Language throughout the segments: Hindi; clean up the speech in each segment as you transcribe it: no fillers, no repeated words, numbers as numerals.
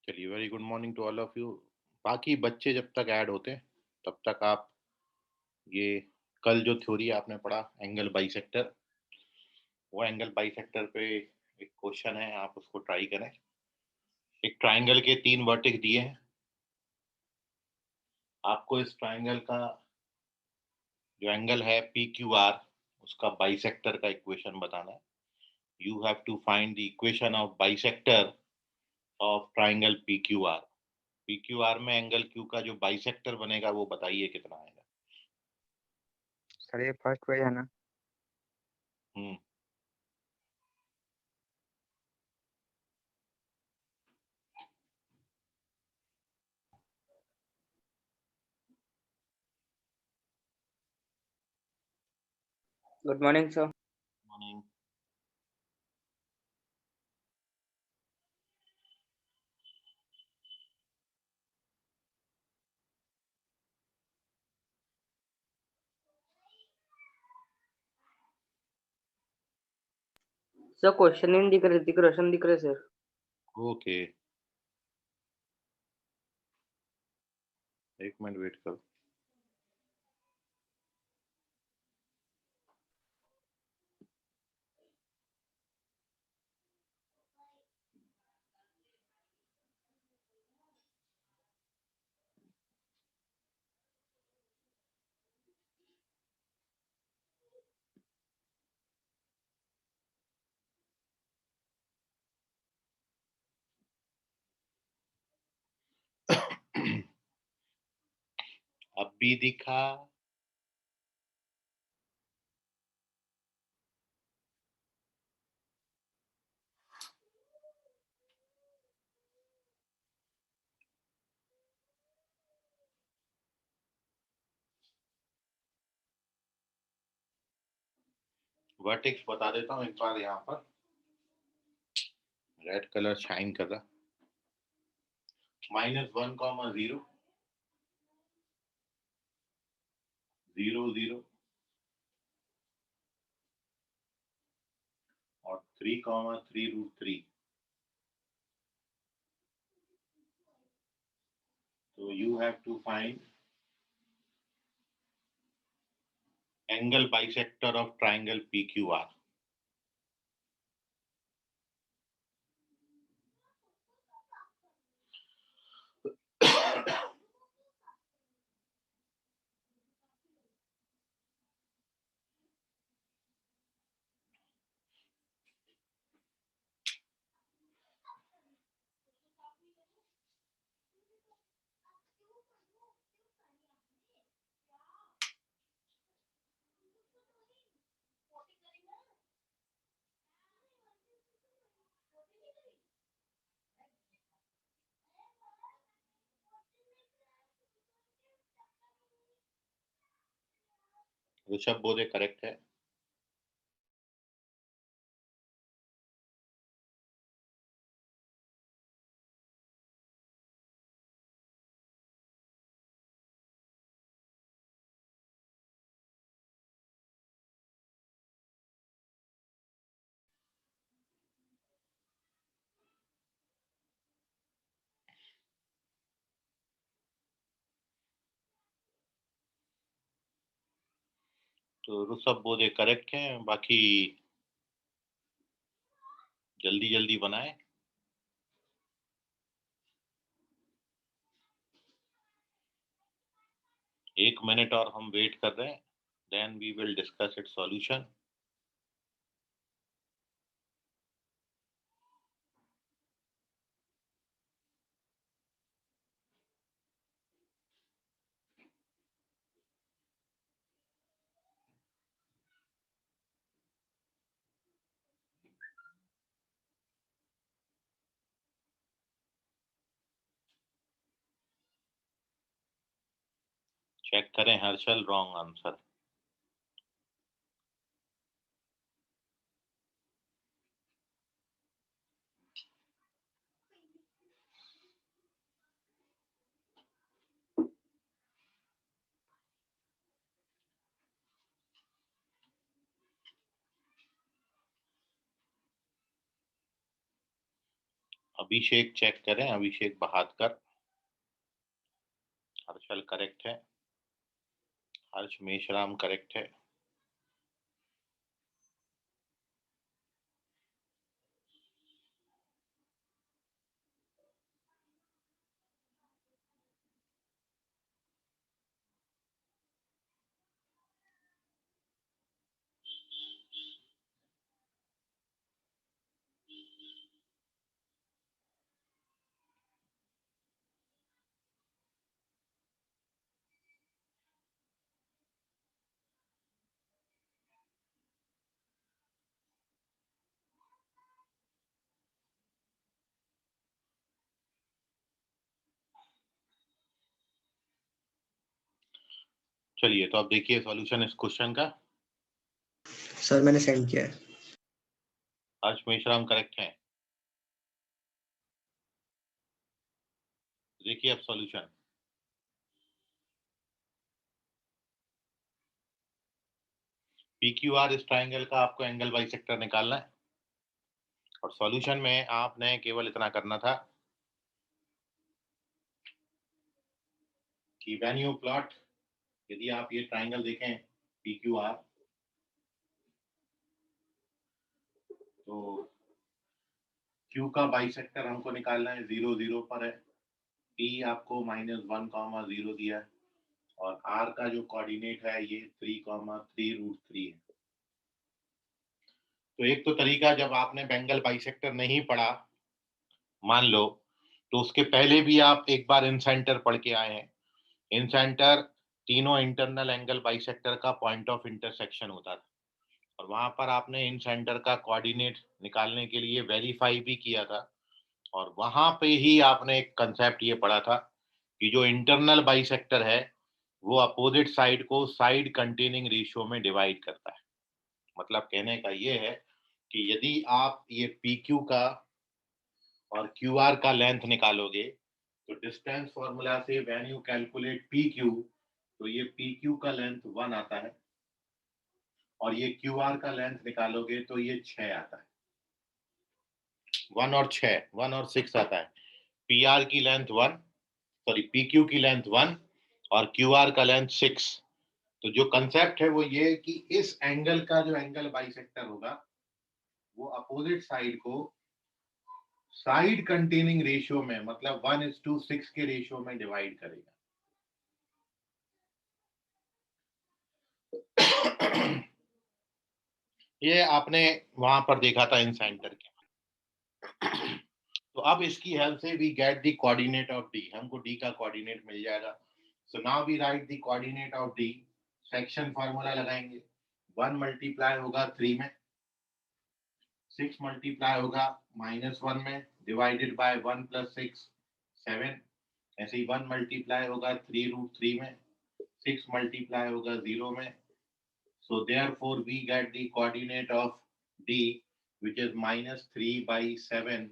चलिए, very good morning to all of you. बाकी बच्चे जब तक ऐड होते हैं तब तक आप ये कल जो थ्योरी आपने पढ़ा एंगल बाइसेक्टर, वो एंगल बाइसेक्टर पे एक क्वेश्चन है, आप उसको ट्राई करें। एक ट्राइंगल के तीन वर्टेक्स दिए हैं आपको। इस ट्राइंगल का जो एंगल है पी क्यू आर, उसका बाइसेक्टर का इक्वेशन बताना है। You have to find the equation of bisector of triangle P Q R. P Q R में एंगल क्यू का जो बाइसेक्टर बनेगा वो बताइए कितना आएगा। सर ये फर्स्ट पेज है ना। हम्म। Good morning sir. Morning. Sir question नहीं दिख रहे, ऋतिक रोशन दिख रहे सर। ओके, एक मिनट वेट करो। अब भी दिखा। वर्टेक्स बता देता हूँ एक बार। यहाँ पर रेड कलर शाइन कर रहा। -1, 0, 0, 0 और 3, 3√3। तो you have to find angle bisector of triangle P Q R. Rishabh Bodhe correct है। तो ऋषभ बोधे करेक्ट है। बाकी जल्दी जल्दी बनाए। 1 मिनट और हम वेट कर रहे हैं, then we will discuss it solution. Check करें Harshal, wrong answer. Abhishek check करें, अभिषेक बहादकर, हर्षल करेक्ट है, हर्ष मेश्राम करेक्ट है। चलिए, तो अब देखिए सॉल्यूशन इस क्वेश्चन का। सर मैंने सेंड किया है। हर्ष मेश्राम करेक्ट है। देखिए अब सॉल्यूशन। PQR इस ट्राइंगल का आपको एंगल बाइसेक्टर निकालना है और सॉल्यूशन में आपने केवल इतना करना था कि व्हेन यू प्लॉट, यदि आप ये ट्राइंगल देखें PQR, तो Q का बाइसेक्टर हमको निकालना है 0 0 पर है, P आपको -1,0 दिया है और R का जो कोऑर्डिनेट है ये 3,3√3 है। तो एक तो तरीका, जब आपने बेंगल बाइसेक्टर नहीं पढ़ा मान लो, तो उसके पहले भी आप एक बार इन सेंटर पढ़ के आए हैं। इन सेंटर तीनों इंटरनल एंगल बाइसेक्टर का पॉइंट ऑफ इंटरसेक्शन होता था और वहां पर आपने इन सेंटर का कोऑर्डिनेट निकालने के लिए वेरीफाई भी किया था और वहां पे ही आपने एक कंसेप्ट ये पढ़ा था कि जो इंटरनल बाइसेक्टर है वो अपोजिट साइड को साइड कंटेनिंग रेशियो में डिवाइड करता है। मतलब कहने का ये है कि यदि आप ये PQ का और QR का लेंथ निकालोगे तो डिस्टेंस फॉर्मूला से व्हेन यू कैलकुलेट PQ, तो ये PQ का लेंथ 1 आता है और ये QR का लेंथ निकालोगे तो ये 6 आता है। 1 और 6, 1 और 6 आता है। PR की लेंथ 1, सॉरी PQ की लेंथ 1 और QR का लेंथ 6। तो जो कंसेप्ट है वो ये कि इस एंगल का जो एंगल बाइसेक्टर होगा वो अपोजिट साइड को साइड कंटेनिंग रेशियो में, मतलब 1:6 के रेशियो में डिवाइड करेगा। ये आपने वहां पर देखा था इन सेंटर के। तो अब इसकी हेल्प से we get the coordinate of D, हमको D का कोऑर्डिनेट मिल जाएगा। So now we write the coordinate of D। Section formula लगाएंगे, 1 मल्टीप्लाई होगा 3 में, 6 मल्टीप्लाई होगा -1 में, डिवाइडेड बाय 1 + 6 7। ऐसे ही 1 मल्टीप्लाई होगा 3√3 में, 6 मल्टीप्लाई होगा 0 में। So therefore we get the coordinate of D, which is -3/7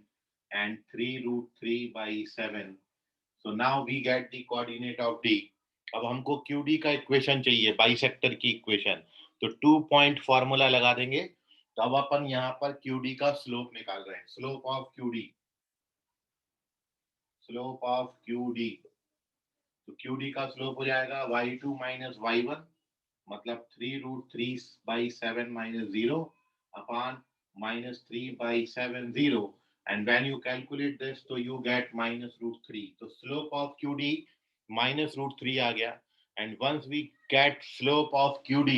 and 3√3/7. So now we get the coordinate of D. अब हमको QD का इक्वेशन चाहिए, बाइसेक्टर की इक्वेशन। तो 2 पॉइंट फॉर्मूला लगा देंगे। तो अब अपन यहाँ पर QD का स्लोप निकाल रहे हैं। Slope of QD, slope of QD, तो QD का स्लोप हो जाएगा y2 - y1, मतलब 3√3/7 - 0 upon -3/7 0, and when you calculate this so you get -√3। तो slope of QD -√3 आ गया। and once we get slope of QD,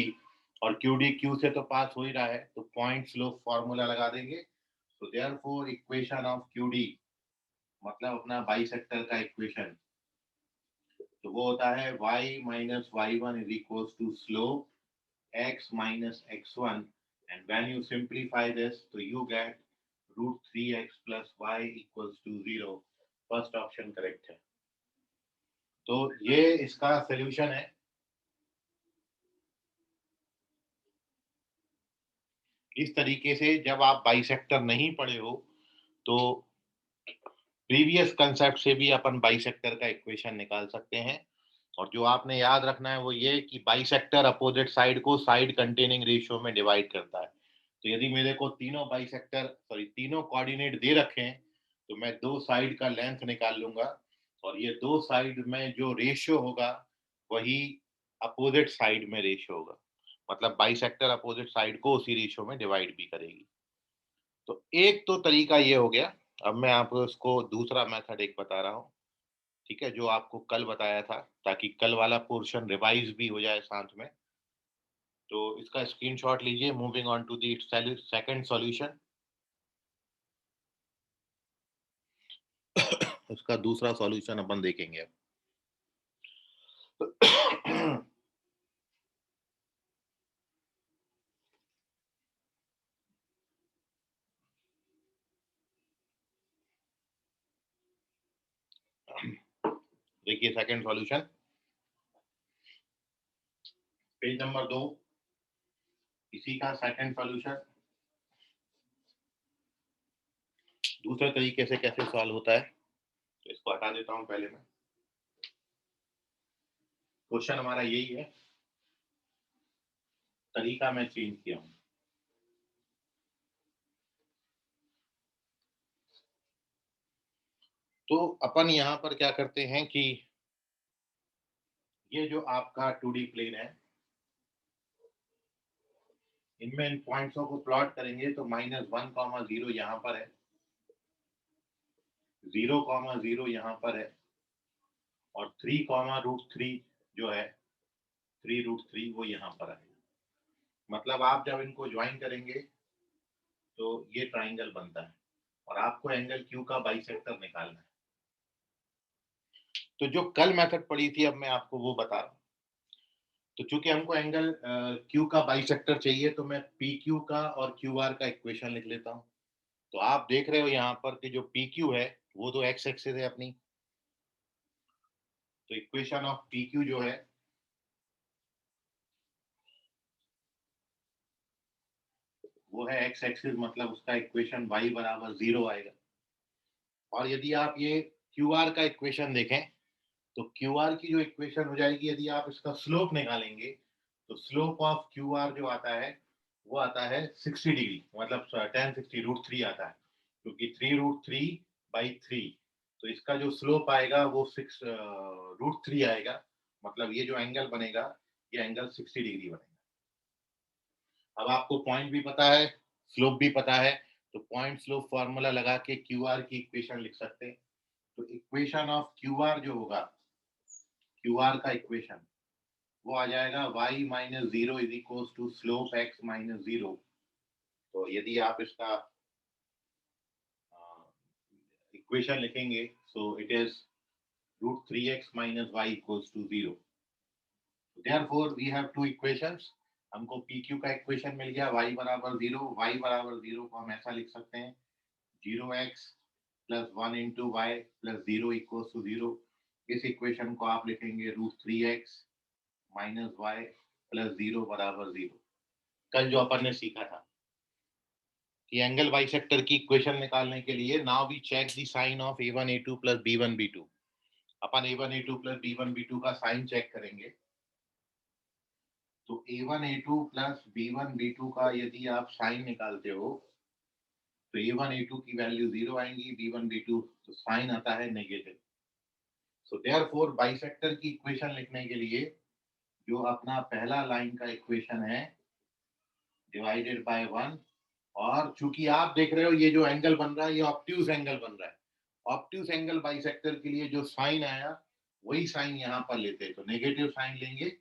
और QD Q से तो पास हो ही रहा है, तो पॉइंट स्लोप फॉर्मूला लगा देंगे। so therefore equation of QD, मतलब अपना बाइसेक्टर का इक्वेशन, तो वो होता है y - y1 is equals to slope x - x1, and when you simplify this so you get √3x + y equals to 0। First option correct है। तो ये इसका सॉल्यूशन है। इस तरीके से जब आप बाइसेक्टर नहीं पढ़े हो तो प्रीवियस कंसेप्ट से भी अपन बाइसेक्टर का इक्वेशन निकाल सकते हैं। और जो आपने याद रखना है वो ये कि बाइसेक्टर अपोजिट साइड को साइड कंटेनिंग रेशियो में डिवाइड करता है। तो यदि मेरे को तीनों बाइसेक्टर, सॉरी तीनों कोऑर्डिनेट दे रखे हैं तो मैं दो साइड का लेंथ निकाल लूंगा और ये दो साइड में जो रेशियो होगा वही अपोजिट साइड में रेशियो होगा, मतलब बाइसेक्टर अपोजिट साइड को उसी रेशियो में डिवाइड भी करेगी। तो एक तो तरीका ये हो गया। अब मैं आपको उसको दूसरा मेथड एक बता रहा हूँ, ठीक है, जो आपको कल बताया था, ताकि कल वाला पोर्शन रिवाइज भी हो जाए साथ में। तो इसका स्क्रीनशॉट लीजिए। Moving on to the second solution. उसका दूसरा सॉल्यूशन अपन देखेंगे अब। देखिए सेकंड सॉल्यूशन, पेज नंबर 2, इसी का सेकंड सॉल्यूशन। दूसरे तरीके से कैसे सॉल्व होता है, तो इसको हटा देता हूं पहले मैं। क्वेश्चन हमारा यही है, तरीका मैं चेंज किया हूं। तो अपन यहां पर क्या करते हैं कि ये जो आपका 2D प्लेन है, इनमें इन पॉइंट्सों को प्लॉट करेंगे तो -1,0 यहाँ पर है, 0,0 यहाँ पर है, और 3,√3 जो है 3√3 वो यहाँ पर है। मतलब आप जब इनको ज्वाइन करेंगे तो ये ट्राइंगल बनता है और आपको एंगल क्यू का बाइसेक्टर निकालना है। तो जो कल मेथड पड़ी थी अब मैं आपको वो बता रहा हूँ। तो चूंकि हमको एंगल क्यू का बाइसेक्टर चाहिए तो मैं पी क्यू का और क्यू आर का इक्वेशन लिख लेता हूँ। तो आप देख रहे हो यहाँ पर कि जो पी क्यू है वो तो एक्स एक्सिस है अपनी, तो इक्वेशन ऑफ पी क्यू जो है वो है एक्स एक्सिस, मतलब उसका इक्वेशन y बराबर 0 आएगा। और यदि आप ये क्यू आर का इक्वेशन देखें तो क्यू आर की जो इक्वेशन हो जाएगी, यदि आप इसका स्लोप निकालेंगे तो स्लोप ऑफ क्यू आर जो आता है वो आता है 60 डिग्री, मतलब tan60√3 आता है, क्योंकि 3√3/3। तो इसका जो स्लोप आएगा वो 6√3 आएगा, मतलब ये जो एंगल बनेगा ये एंगल 60 डिग्री बनेगा। अब आपको पॉइंट भी पता है, स्लोप भी पता है, तो पॉइंट स्लोप फॉर्मूला लगा के क्यू आर की इक्वेशन लिख सकते हैं। तो इक्वेशन ऑफ क्यू आर जो होगा, क्यू आर का इक्वेशन वो आ जाएगा y - 0 is equal to slope x - 0। तो यदि आप इसका इक्वेशन लिखेंगे so it is √3x - y equals to 0। Therefore we have two equations. हमको पी क्यू का इक्वेशन मिल गया, y बराबर 0। y बराबर 0 को हम ऐसा लिख सकते हैं 0x + 1 × y + 0 इक्वल्स टू 0। इस इक्वेशन को आप लिखेंगे √3x - y + 0 बराबर 0। कल जो अपन ने सीखा था कि एंगल बाइसेक्टर की इक्वेशन निकालने के लिए now we check the sign of a1 a2 + b1 b2। अपन a1 a2 + b1 b2 का साइन चेक करेंगे। तो a1 a2 + b1 b2 का यदि आप साइन निकालते हो तो a1 a2 की वैल्यू 0 आएंगी, b1 b2 तो साइन आता है नेगेटिव। सो देयरफॉर बाइसेक्टर की इक्वेशन लिखने के लिए जो अपना पहला लाइन का इक्वेशन है डिवाइडेड बाय 1, और चूंकि आप देख रहे हो ये जो एंगल बन रहा है ये ऑब्ट्यूज एंगल बन रहा है। ऑब्ट्यूज एंगल बाइसेक्टर के लिए जो साइन आया वही साइन यहाँ पर लेते हैं, तो नेगेटिव साइन लेंगे।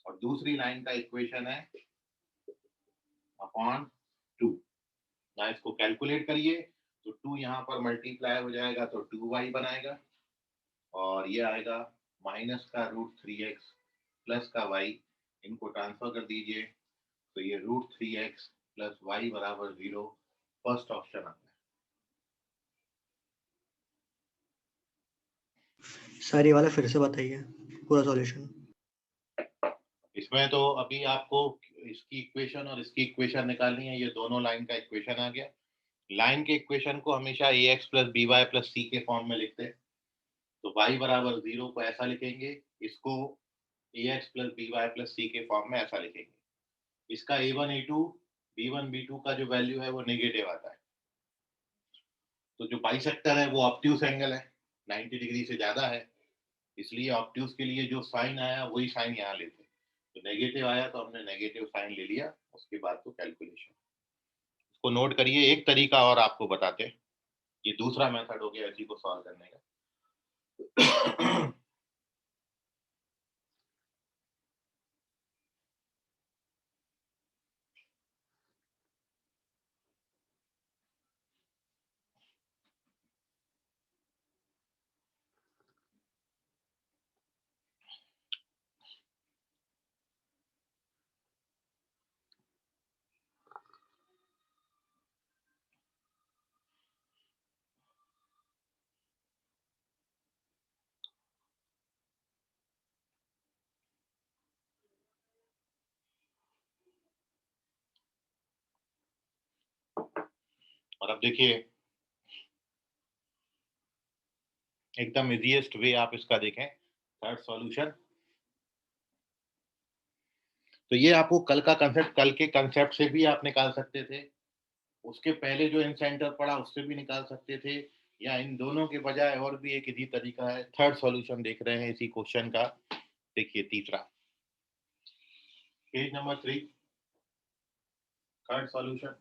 और दूसरी लाइन का इक्वेशन है अपॉन 2। ना इसको कैलकुलेट करिए तो 2 यहाँ पर मल्टीप्लाई हो जाएगा तो 2y बनाएगा, और ये आएगा माइनस का √3x प्लस का y, इनको ट्रांसफर कर दीजिए तो ये √3x + y बराबर 0 फर्स्ट ऑप्शन आता है। सर ये वाला फिर से बताइए पूरा सॉल्यूशन। इसमें तो अभी आपको इसकी इक्वेशन और इसकी इक्वेशन निकालनी है, ये दोनों लाइन का इक्वेशन आ गया। लाइन के इक्वेशन को हमेशा ax + by + c के फॉर्म में लिखते हैं। तो y बराबर 0 को ऐसा लिखेंगे, इसको ax + by + c के फॉर्म में ऐसा लिखेंगे। इसका a1 a2 b1 b2 का जो वैल्यू है वो नेगेटिव आता है। तो जो बाइसेक्टर है वो ऑब्ट्यूस एंगल है, 90 डिग्री से ज्यादा है, इसलिए ऑब्ट्यूस के लिए जो साइन आया वही साइन यहाँ लेते। तो नेगेटिव आया तो हमने नेगेटिव साइन ले लिया, उसके बाद तो कैलकुलेशन। इसको नोट करिए। एक तरीका और आपको बताते, ये दूसरा मेथड हो गया इसी को सॉल्व करने का। और अब देखिए एकदम इजीएस्ट वे आप इसका देखें, थर्ड सॉल्यूशन। तो ये आपको कल का कंसेप्ट, कल के कंसेप्ट से भी आप निकाल सकते थे, उसके पहले जो इन सेंटर पढ़ा उससे भी निकाल सकते थे, या इन दोनों के बजाय और भी एक इजी तरीका है। थर्ड सॉल्यूशन देख रहे हैं इसी क्वेश्चन का, देखिए तीसरा, page number 3, third solution.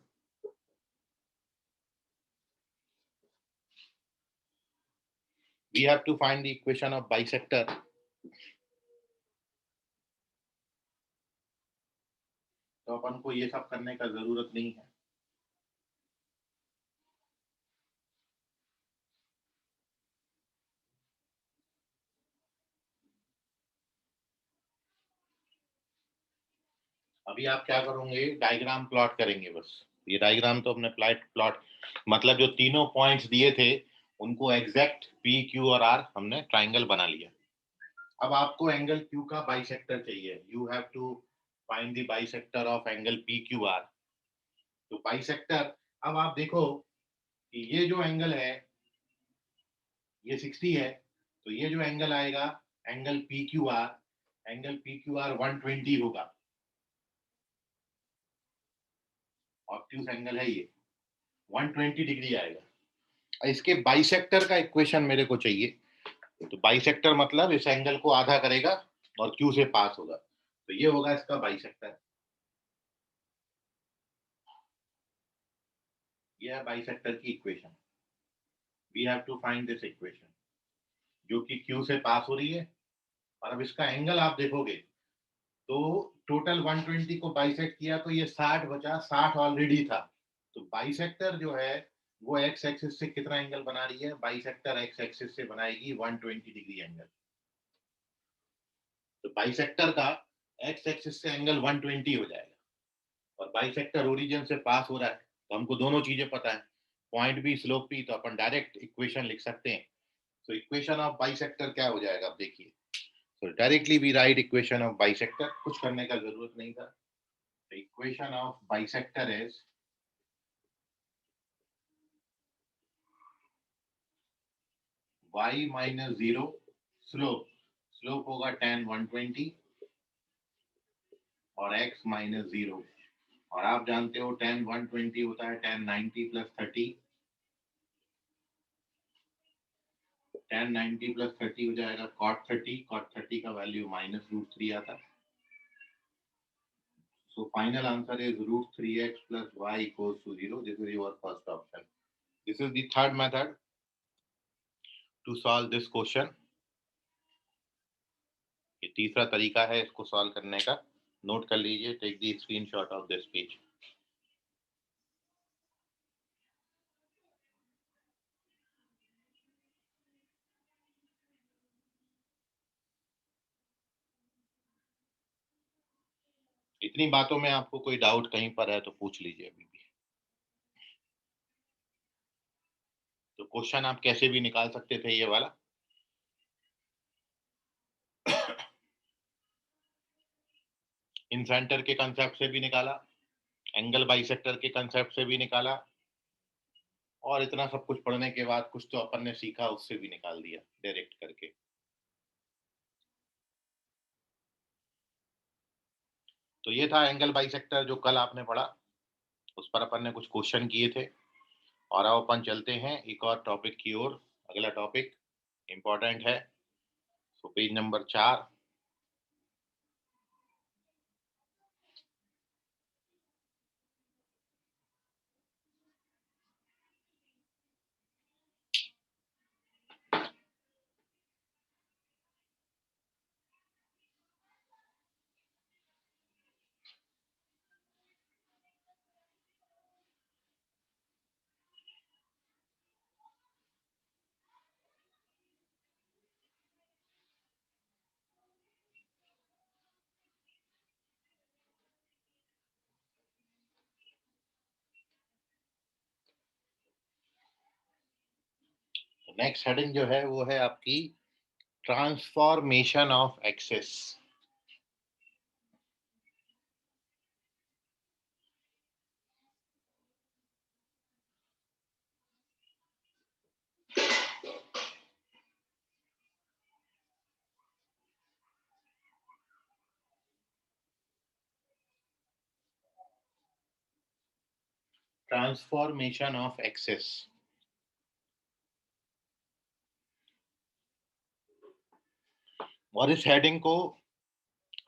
We have to find the equation of bisector. तो अपन को ये सब करने का जरूरत नहीं है। अभी आप क्या करोगे, डायग्राम प्लॉट करेंगे बस। ये डायग्राम तो अपने प्लॉट मतलब जो तीनों पॉइंट्स दिए थे उनको एग्जैक्ट पी क्यू और आर हमने ट्राइंगल बना लिया। अब आपको एंगल क्यू का बाइसेक्टर चाहिए। You have to find the bisector of angle P Q R. तो बाइसेक्टर, अब आप देखो कि ये जो एंगल है ये 60 है, तो ये जो एंगल आएगा angle P Q are, angle P Q are 120 होगा। ऑब्ट्यूस एंगल है ये, 120 डिग्री आएगा। इसके बाइसेक्टर का इक्वेशन मेरे को चाहिए। तो बाइसेक्टर मतलब इस एंगल को आधा करेगा और क्यू से पास होगा, तो ये होगा इसका बाइसेक्टर। ये है बाइसेक्टर की equation. We have to find this equation जो कि क्यू से पास हो रही है। और अब इसका एंगल आप देखोगे तो टोटल 120 को बाइसेक्ट किया तो ये 60 बचा, 60 ऑलरेडी था। तो बाइसेक्टर जो है वो एक्स एक्सिस से कितना एंगल बना रही है, बाइसेक्टर एक्स एक्सिस से बनाएगी 120 डिग्री एंगल। तो बाइसेक्टर का एक्स एक्सिस से एंगल 120 हो जाएगा, और बाइसेक्टर ओरिजिन से पास हो रहा है तो हमको दोनों चीजें पता है, पॉइंट भी स्लोप भी, तो अपन डायरेक्ट इक्वेशन लिख सकते हैं। तो इक्वेशन ऑफ बाइसेक्टर क्या हो जाएगा, आप देखिए। तो directly we write equation of bisector, कुछ करने का जरूरत नहीं था। The equation of bisector is y minus 0 slope होगा tan 120 और x minus 0, और आप जानते हो tan 120 होता है tan 90 plus 30, tan 90 plus 30 हो जाएगा cot 30 का वैल्यू -√3 आता है। So final answer is √3x plus y equals to 0. This is your first option. This is the third method to solve this question. ये तीसरा तरीका है इसको सॉल्व करने का, नोट कर लीजिए, take the screenshot of this page. इतनी बातों में आपको कोई डाउट कहीं पर है तो पूछ लीजिए अभी भी। तो क्वेश्चन आप कैसे भी निकाल सकते थे ये वाला। इन सेंटर के कंसेप्ट से भी निकाला, एंगल बाइसेक्टर के कंसेप्ट से भी निकाला, और इतना सब कुछ पढ़ने के बाद कुछ तो अपन ने सीखा उससे भी निकाल दिया डायरेक्ट करके। तो ये था एंगल बाइसेक्टर जो कल आपने पढ़ा, उस पर अपन ने कुछ क्वेश्चन किए थे। और अब अपन चलते हैं एक और टॉपिक की ओर। अगला टॉपिक इंपॉर्टेंट है, so page number 4। Next heading जो है वो है आपकी transformation of axes. Transformation of axes. और इस हेडिंग को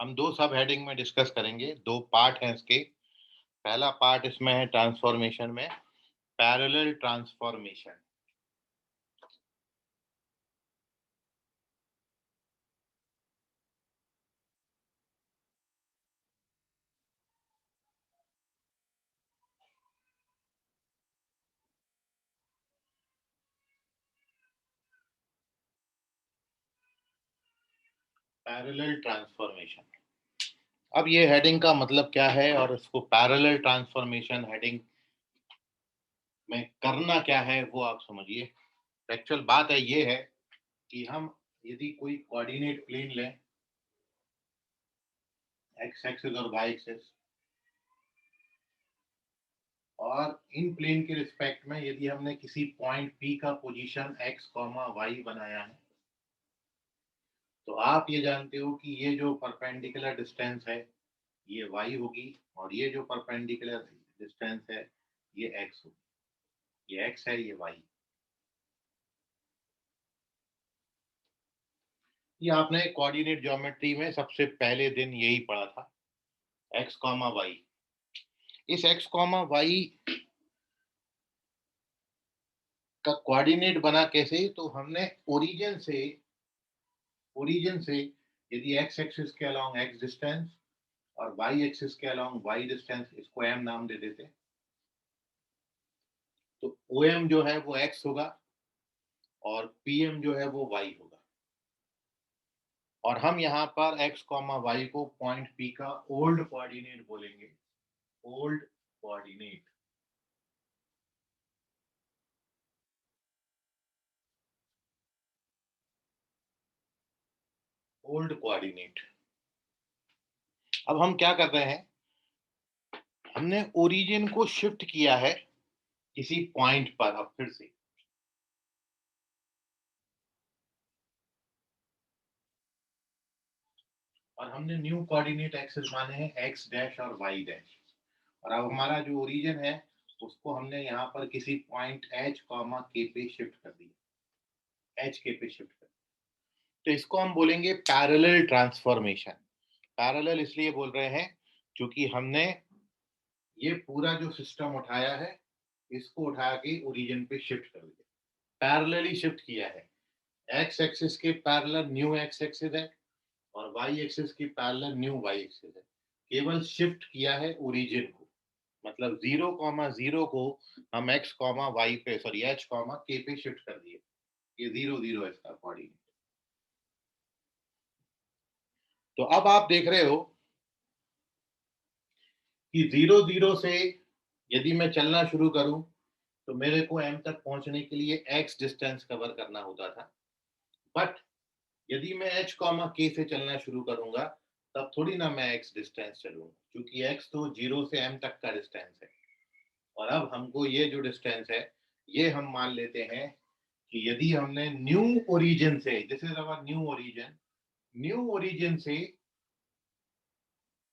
हम दो सब हेडिंग में डिस्कस करेंगे। दो पार्ट हैं इसके। पहला पार्ट इसमें है ट्रांसफॉर्मेशन में पैरेलल ट्रांसफॉर्मेशन। Parallel transformation. अब ये हेडिंग का मतलब क्या है और इसको पैरेलल ट्रांसफॉर्मेशन हेडिंग में करना क्या है वो आप समझिए। एक्चुअल बात है ये है कि हम यदि कोई कोऑर्डिनेट प्लेन लें, एक्स एक्सिस और वाई एक्सिस, और इन प्लेन के रिस्पेक्ट में यदि हमने किसी पॉइंट P का पोजीशन x, y बनाया है, तो आप ये जानते हो कि ये जो परपेंडिकुलर डिस्टेंस है ये y होगी और ये जो परपेंडिकुलर डिस्टेंस है ये x होगी। ये x है, ये y। ये आपने कोऑर्डिनेट ज्योमेट्री में सबसे पहले दिन यही पढ़ा था, x, y। इस x, y का कोऑर्डिनेट बना कैसे? तो हमने ओरिजिन से यदि x एक्सिस के अलोंग x डिस्टेंस और y एक्सिस के अलोंग y डिस्टेंस, इसको m नाम दे देते। तो OM जो है वो x होगा और PM जो है वो y होगा। और हम यहाँ पर x, y को पॉइंट P का ओल्ड कोऑर्डिनेट बोलेंगे। Old coordinate. Old coordinate. अब हम क्या कर रहे हैं, हमने ओरिजिन को शिफ्ट किया है किसी पॉइंट पर। अब फिर से और हमने न्यू कोऑर्डिनेट एक्सिस माने हैं x डैश और y डैश। और अब हमारा जो ओरिजिन है उसको हमने यहाँ पर किसी पॉइंट h, k पे शिफ्ट कर दिया। h, k पे शिफ्ट कर दिया। तो इसको हम बोलेंगे पैरेलल ट्रांसफॉर्मेशन। पैरेलल इसलिए बोल रहे हैं क्योंकि हमने ये पूरा जो सिस्टम उठाया है इसको उठा के ओरिजिन पे शिफ्ट कर दिया। पैरेलली शिफ्ट किया है। एक्स एक्सिस के पैरेलल न्यू एक्स एक्सिस है और वाई एक्सिस की पैरेलल न्यू वाई एक्सिस है। केवल शिफ्ट किया है ओरिजिन को। मतलब 0,0 को हम x, y पे, सॉरी h, k पे शिफ्ट कर दिए। ये 0,0 है इसका कोऑर्डिनेट। तो अब आप देख रहे हो कि 0,0 से यदि मैं चलना शुरू करूं तो मेरे को m तक पहुंचने के लिए x डिस्टेंस कवर करना होता था। बट यदि मैं h, k से चलना शुरू करूंगा तब थोड़ी ना मैं x डिस्टेंस चलूंगा, क्योंकि x तो 0 से m तक का डिस्टेंस है। और अब हमको ये जो डिस्टेंस है ये हम मान लेते हैं कि यदि हमने न्यू ओरिजिन से, this is our new origin से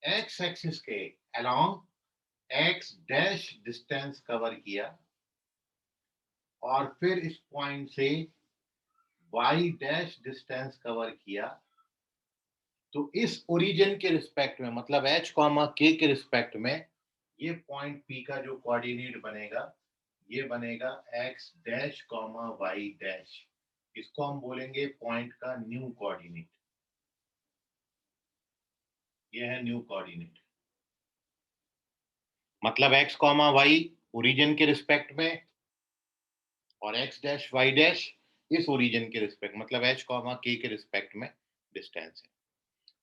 x एक्सिस के along x dash distance cover किया, और फिर इस पॉइंट से y डैश डिस्टेंस कवर किया, तो इस ओरिजिन के रिस्पेक्ट में, मतलब h कॉमा k के रिस्पेक्ट में, ये पॉइंट P का जो कोऑर्डिनेट बनेगा ये बनेगा x dash comma y dash. इसको हम बोलेंगे पॉइंट का न्यू कोऑर्डिनेट। ये है न्यू कोऑर्डिनेट, मतलब x कॉमा y ओरिजिन के रिस्पेक्ट में और x डैश y डैश इस ओरिजिन के रिस्पेक्ट, मतलब h कॉमा k के रिस्पेक्ट में डिस्टेंस है।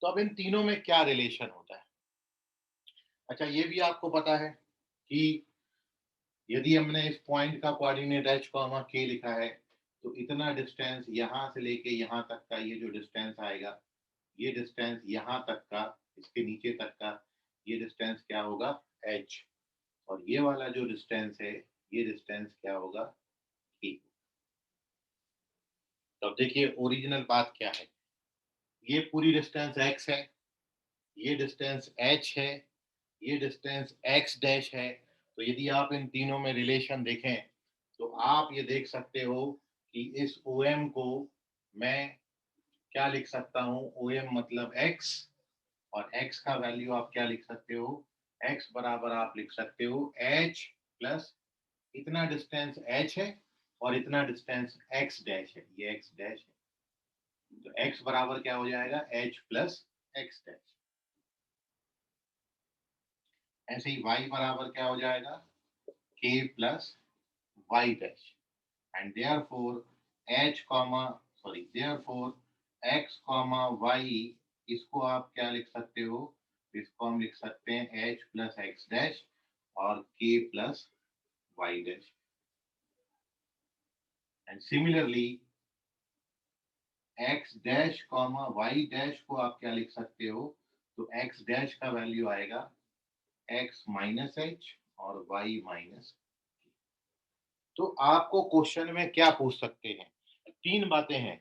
तो अब इन तीनों में क्या रिलेशन होता है? अच्छा, ये भी आपको पता है कि यदि हमने इस पॉइंट का कोऑर्डिनेट h कॉमा k लिखा है, तो इतना डिस्टेंस यहाँ से लेके यहाँ तक का ये जो डिस्टेंस आएगा, ये डिस्टेंस यहाँ तक का, इसके नीचे तक का ये डिस्टेंस क्या होगा? h। और ये वाला जो डिस्टेंस है ये डिस्टेंस क्या होगा? k। तो अब देखिए ओरिजिनल बात क्या है, ये पूरी डिस्टेंस x है, ये डिस्टेंस h है, ये डिस्टेंस x डैश है। तो यदि आप इन तीनों में रिलेशन देखें तो आप ये देख सकते हो कि इस OM को मैं क्या लिख सकता हूँ? OM मतलब x, और x का वैल्यू आप क्या लिख सकते हो? x बराबर आप लिख सकते हो h प्लस इतना डिस्टेंस h है और इतना डिस्टेंस x डैश है, ये x डैश है। तो x बराबर क्या हो जाएगा? h plus x dash. ऐसे ही y बराबर क्या हो जाएगा? k plus y dash. And therefore h comma therefore x comma y, इसको आप क्या लिख सकते हो? इसको हम लिख सकते हैं h प्लस x डैश और k plus y dash. And similarly x dash comma y dash को आप क्या लिख सकते हो? तो x डैश का वैल्यू आएगा x माइनस h और y माइनस। तो आपको क्वेश्चन में क्या पूछ सकते हैं? तीन बातें हैं,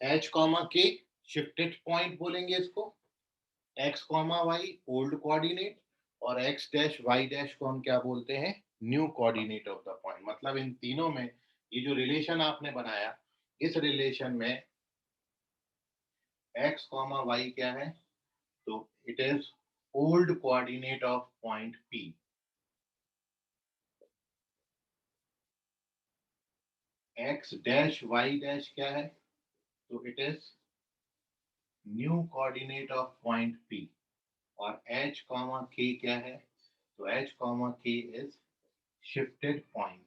h comma k shifted point बोलेंगे इसको, x comma y old coordinate, और x डैश y डैश को हम क्या बोलते हैं? New coordinate of the point. मतलब इन तीनों में ये जो रिलेशन आपने बनाया, इस रिलेशन में x कॉमा y क्या है? तो it is old coordinate of point P। x dash y dash क्या है? तो it is new coordinate of point P। और h कॉमा k क्या है? तो h comma k is shifted point,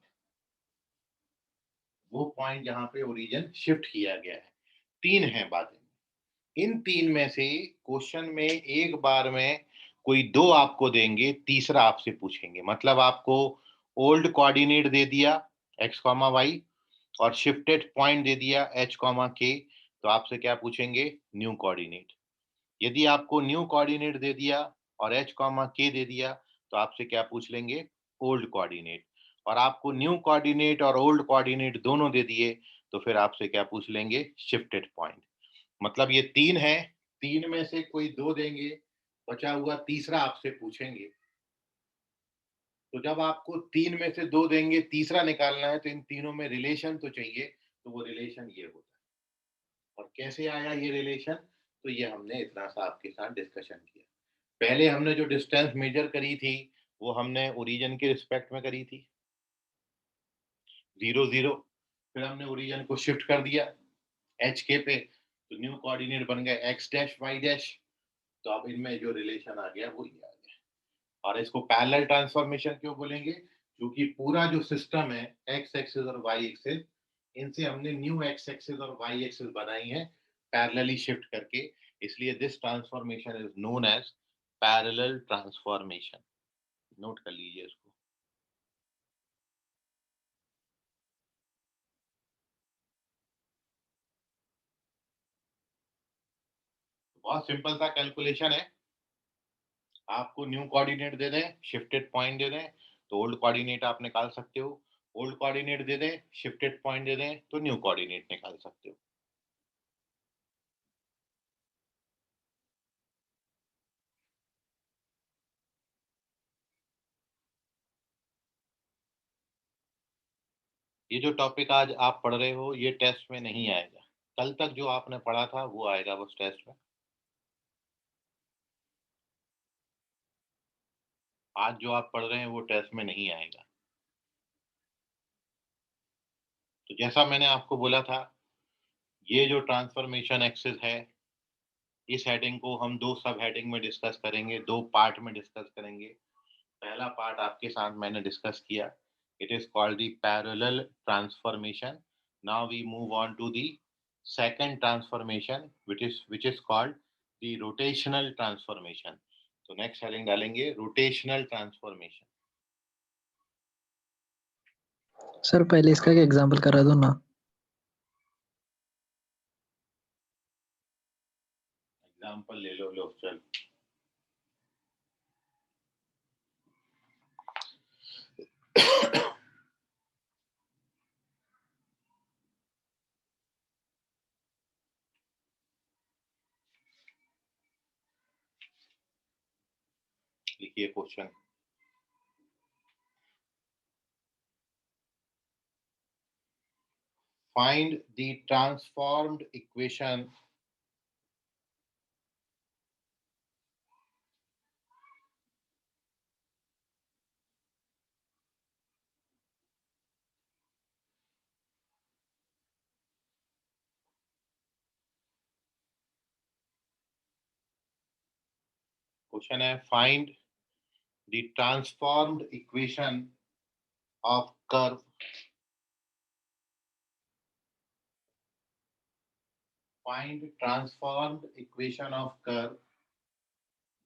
वो पॉइंट जहां पे ओरिजिन शिफ्ट किया गया है। तीन है बातें। इन तीन में से क्वेश्चन में एक बार में कोई दो आपको देंगे, तीसरा आपसे पूछेंगे। मतलब आपको ओल्ड कोऑर्डिनेट दे दिया x कॉमा वाई और शिफ्टेड पॉइंट दे दिया h कॉमा k, तो आपसे क्या पूछेंगे? New coordinate. यदि आपको न्यू कोऑर्डिनेट दे दिया और h कॉमा k दे दिया, तो आपसे क्या पूछ लेंगे? Old coordinate. और आपको न्यू कोऑर्डिनेट और ओल्ड कोऑर्डिनेट दोनों दे दिए, तो फिर आपसे क्या पूछ लेंगे? Shifted point. मतलब ये तीन है, तीन में से कोई दो देंगे, बचा हुआ तीसरा आपसे पूछेंगे। तो जब आपको तीन में से दो देंगे, तीसरा निकालना है, तो इन तीनों में रिलेशन तो चाहिए। तो वो रिलेशन ये होता है। और कैसे आया ये रिलेशन? तो ये हमने इतना सा आपके साथ डिस्कशन किया। पहले हमने जो डिस्टेंस मेजर करी थी वो हमने ओरिजिन के रिस्पेक्ट में करी थी, 0 0। फिर हमने ओरिजिन को शिफ्ट कर दिया एच के पे, तो न्यू कोऑर्डिनेट बन गए एक्स डैश वाई डैश। तो अब इनमें जो रिलेशन आ गया वो ये आ गया। और इसको पैरेलल ट्रांसफॉर्मेशन क्यों बोलेंगे? क्योंकि पूरा जो सिस्टम है एक्स एक्सिस और वाई एक्सिस, इनसे हमने न्यू एक्स एक्सिस और वाई एक्सिस बनाई है पैरेलली शिफ्ट करके। इसलिए this transformation is known as parallel transformation. Note कर लीजिए इसको। बहुत सिंपल सा कैलकुलेशन है। आपको न्यू कोऑर्डिनेट दे दें, शिफ्टेड पॉइंट दे दें, तो ओल्ड कोऑर्डिनेट आप निकाल सकते हो। ओल्ड कोऑर्डिनेट दे दें, शिफ्टेड पॉइंट दे दें, तो न्यू कोऑर्डिनेट निकाल सकते हो। ये जो टॉपिक आज आप पढ़ रहे हो ये टेस्ट में नहीं आएगा, कल तक जो आपने पढ़ा था वो आएगा बस टेस्ट में। आज जो आप पढ़ रहे हैं वो टेस्ट में नहीं आएगा। तो जैसा मैंने आपको बोला था, ये जो ट्रांसफॉर्मेशन एक्सिस है, इस हेडिंग को हम दो सब हेडिंग में डिस्कस करेंगे, दो पार्ट में डिस्कस करेंगे। पहला पार्ट आपके साथ मैंने डिस्कस किया, it is called the parallel transformation. Now we move on to the second transformation which is called the rotational transformation। तो नेक्स्ट हेडिंग डालेंगे रोटेशनल ट्रांसफॉर्मेशन। सर पहले इसका एक एग्जांपल करा दो ना। एग्जांपल ले लो लोग, चल लिखिए question. Find the transformed equation question है find the transformed equation of curve find transformed equation of curve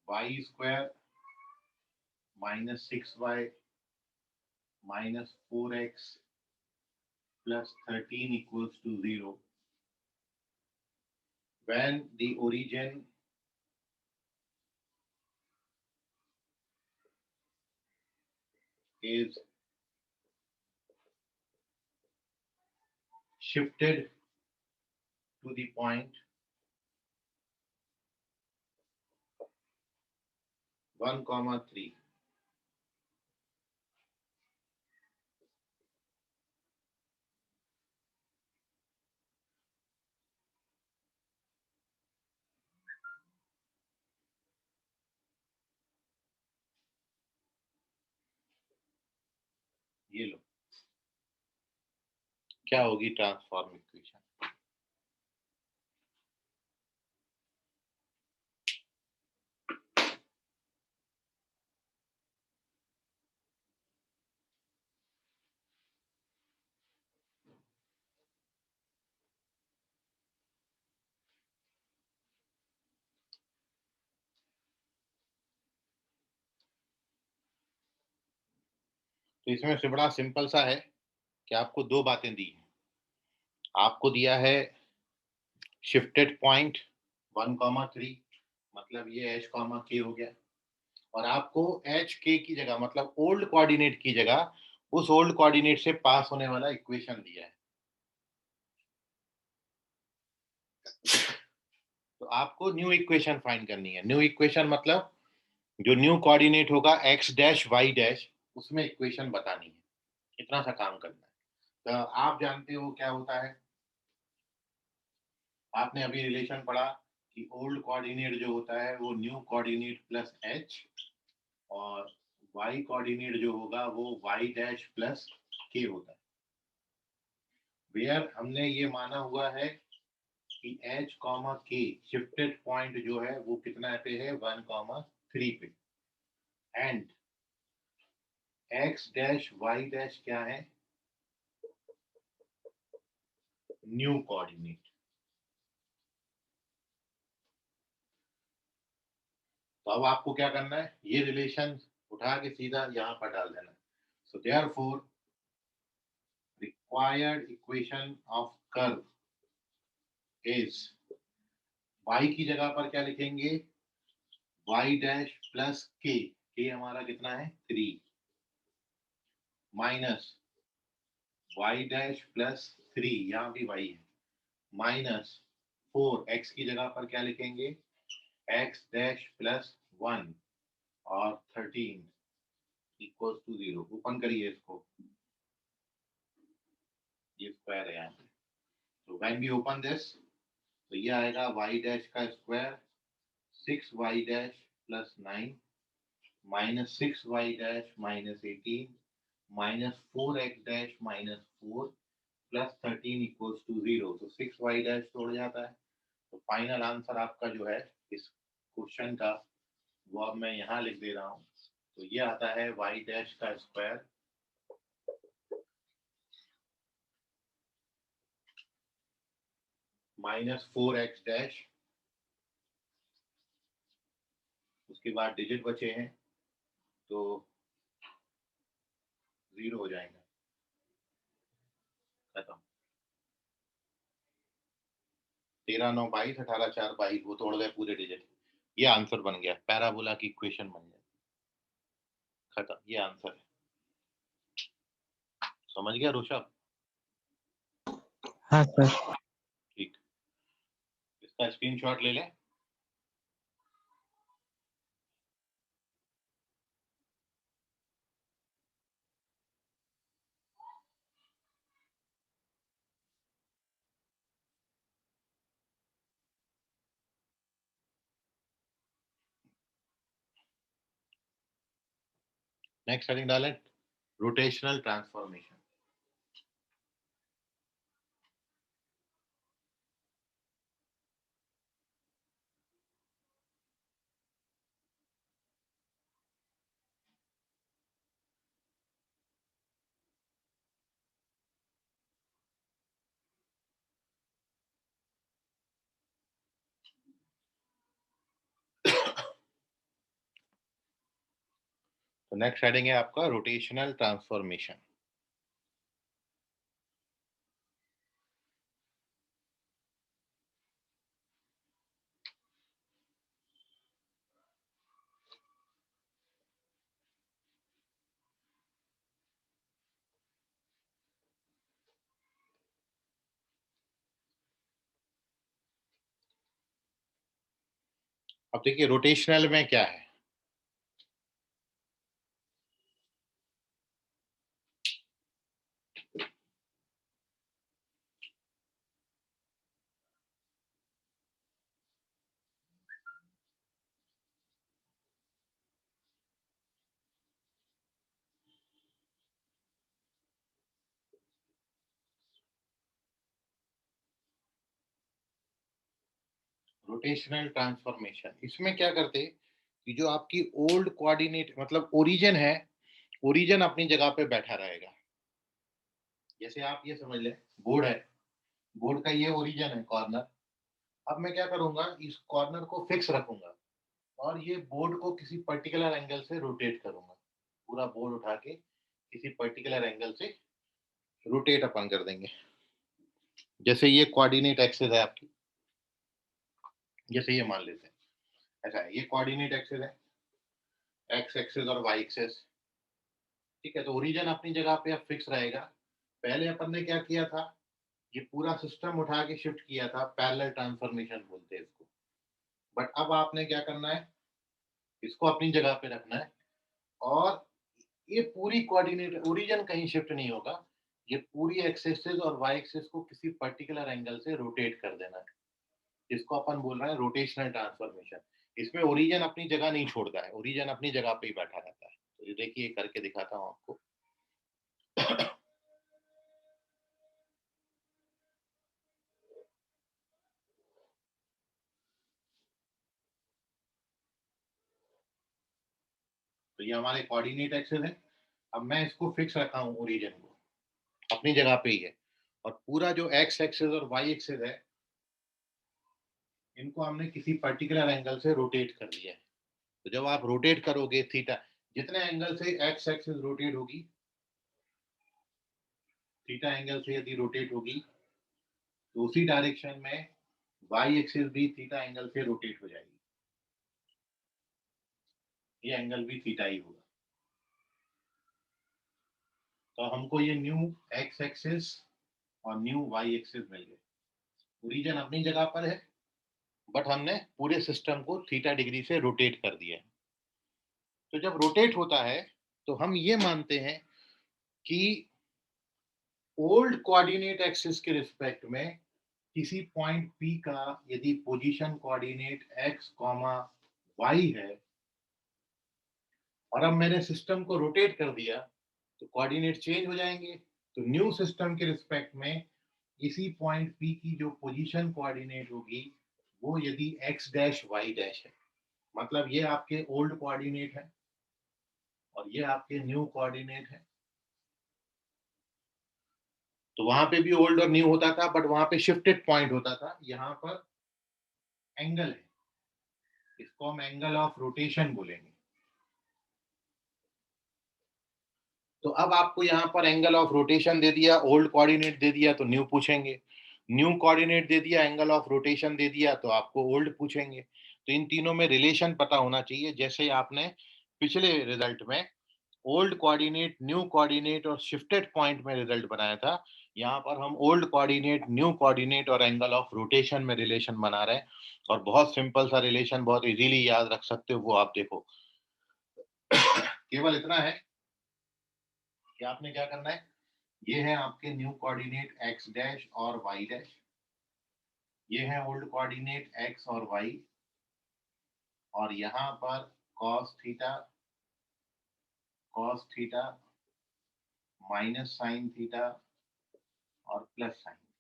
y square minus 6y minus 4x plus 13 equals to 0 when the origin is shifted to the point 1,3। ये लो, क्या होगी ट्रांसफॉर्म इक्वेशन? तो इसमें से बड़ा सिंपल सा है कि आपको दो बातें दी हैं। आपको दिया है शिफ्टेड पॉइंट 1,3, मतलब ये h, k हो गया, और आपको एच के की जगह मतलब ओल्ड कोऑर्डिनेट की जगह उस ओल्ड कोऑर्डिनेट से पास होने वाला इक्वेशन दिया है। तो आपको न्यू इक्वेशन फाइंड करनी है। न्यू इक्वेशन मतलब जो न्यू कोऑर्डिनेट होगा x डैश y डैश, उसमें इक्वेशन बतानी है। इतना सा काम करना है। तो आप जानते हो क्या होता है, आपने अभी रिलेशन पढ़ा कि ओल्ड कोऑर्डिनेट जो होता है वो न्यू कोऑर्डिनेट प्लस h, और y कोऑर्डिनेट जो होगा वो y डैश प्लस k होता है। वेयर हमने ये माना हुआ है कि h, k शिफ्टेड पॉइंट जो है वो कितना पे है, 1,3 पे, and x dash y dash क्या है, न्यू कोऑर्डिनेट। तो अब आपको क्या करना है, ये रिलेशन उठा के सीधा यहाँ पर डाल देना। So therefore required equation of curve is, y की जगह पर क्या लिखेंगे, y डैश प्लस k हमारा कितना है 3, माइनस y डैश प्लस 3, यहाँ भी y है, माइनस 4, x की जगह पर क्या लिखेंगे, x डैश प्लस 1 और 13 इक्वल टू 0। ओपन करिए इसको। ये स्क्वायर है यहाँ पे। तो व्हेन वी ओपन दिस तो ये आएगा y डैश का square 6y dash plus 9 minus 6y dash minus 18 minus 4x dash minus 4 plus 13 equals to 0। तो 6y डैश छोड़ जाता है। तो फाइनल आंसर आपका जो है इस क्वेश्चन का वो अब मैं यहाँ लिख दे रहा हूँ। तो ये आता है y डैश का स्क्वायर माइनस 4x डैश, उसके बाद डिजिट बचे हैं तो 0 हो जाएंगे, खत्म। 13 9 22 18 4 22 वो तोड़ गए पूरे डिजिट। ये आंसर बन गया, पैराबोला की इक्वेशन बन गया, खत्म। ये आंसर है। समझ गया ऋषभ? हाँ सर। ठीक, इसका स्क्रीनशॉट ले लें। नेक्स्ट हेडिंग डालें, रोटेशनल ट्रांसफॉर्मेशन। तो नेक्स्ट हेडिंग है आपका रोटेशनल ट्रांसफॉर्मेशन। अब देखिए रोटेशनल में क्या है। रोटेशनल ट्रांसफॉर्मेशन इसमें क्या करते कि जो आपकी ओल्ड कोऑर्डिनेट मतलब ओरिजिन है, ओरिजिन अपनी जगह पे बैठा रहेगा। जैसे आप ये समझ लें बोर्ड है, बोर्ड का ये ओरिजिन है कॉर्नर। अब मैं क्या करूंगा, इस कॉर्नर को फिक्स रखूंगा और ये बोर्ड को किसी पर्टिकुलर एंगल से रोटेट करूंगा। पूरा बोर्ड उठा के किसी पर्टिकुलर एंगल से रोटेट अपन कर देंगे। जैसे ये कोऑर्डिनेट एक्सिस है आपकी, जैसे ये मान लेते हैं ऐसा है, ये कोऑर्डिनेट एक्सिस है, एक्स एक्सिस और वाई एक्सिस। ठीक है, तो ओरिजिन अपनी जगह पे अब फिक्स रहेगा। पहले अपन ने क्या किया था, ये पूरा सिस्टम उठा के शिफ्ट किया था, पैरेलल ट्रांसफॉर्मेशन बोलते हैं इसको। बट अब आपने क्या करना है, इसको अपनी जगह पे रखना है और ये पूरी कोऑर्डिनेट ओरिजिन कहीं शिफ्ट नहीं होगा। ये पूरी एक्सिस और वाई एक्सिस को किसी पर्टिकुलर एंगल से रोटेट कर देना है। इसको अपन बोल रहे हैं रोटेशनल ट्रांसफॉर्मेशन। इसमें ओरिजिन अपनी जगह नहीं छोड़ता है, ओरिजिन अपनी जगह पे ही बैठा रहता है। तो ये देखिए करके दिखाता हूँ आपको। तो ये हमारे कोऑर्डिनेट एक्सिस है। अब मैं इसको फिक्स रखा हूँ, ओरिजिन को अपनी जगह पे ही है, और पूरा जो एक्स एक्सिस और वाई एक्सिस है इनको हमने किसी पर्टिकुलर एंगल से रोटेट कर दिया है। तो जब आप रोटेट करोगे थीटा, जितने एंगल से एक्स एक्सिस रोटेट होगी, थीटा एंगल से यदि रोटेट होगी तो उसी डायरेक्शन में वाई एक्सिस भी थीटा एंगल से रोटेट हो जाएगी। ये एंगल भी थीटा ही होगा। तो हमको ये न्यू एक्स एक्सिस और न्यू वाई एक्सिस मिल गए। ओरिजिन अपनी जगह पर है बट हमने पूरे सिस्टम को थीटा डिग्री से रोटेट कर दिया है। तो जब रोटेट होता है तो हम ये मानते हैं कि ओल्ड कोऑर्डिनेट एक्सिस के रिस्पेक्ट में किसी पॉइंट P का यदि पोजीशन कोऑर्डिनेट x, y है और अब मैंने सिस्टम को रोटेट कर दिया तो कोऑर्डिनेट चेंज हो जाएंगे। तो न्यू सिस्टम के रिस्पेक्ट में इसी पॉइंट P की जो पोजीशन कोऑर्डिनेट होगी वो यदि x डैश y डैश है, मतलब ये आपके ओल्ड कोऑर्डिनेट है और ये आपके न्यू कोऑर्डिनेट है। तो वहां पे भी ओल्ड और न्यू होता था, बट वहां पे शिफ्टेड पॉइंट होता था। यहाँ पर एंगल है, इसको हम एंगल ऑफ रोटेशन बोलेंगे। तो अब आपको यहाँ पर एंगल ऑफ रोटेशन दे दिया, ओल्ड कोऑर्डिनेट दे दिया तो न्यू पूछेंगे, न्यू कोऑर्डिनेट दे दिया, एंगल ऑफ रोटेशन दे दिया तो आपको ओल्ड पूछेंगे। तो इन तीनों में रिलेशन पता होना चाहिए। जैसे आपने पिछले रिजल्ट में ओल्ड कोऑर्डिनेट, न्यू कोऑर्डिनेट और शिफ्टेड पॉइंट में रिजल्ट बनाया था, यहाँ पर हम ओल्ड कोऑर्डिनेट, न्यू कोऑर्डिनेट और एंगल ऑफ रोटेशन में रिलेशन बना रहे हैं। और बहुत सिंपल सा रिलेशन, बहुत इजीली याद रख सकते हो, वो आप देखो। केवल इतना है कि आपने क्या करना है, ये है आपके न्यू कोऑर्डिनेट x डैश और y डैश, ये है ओल्ड कोऑर्डिनेट x और y, और यहाँ पर cos theta minus sign theta और प्लस साइन थीटा।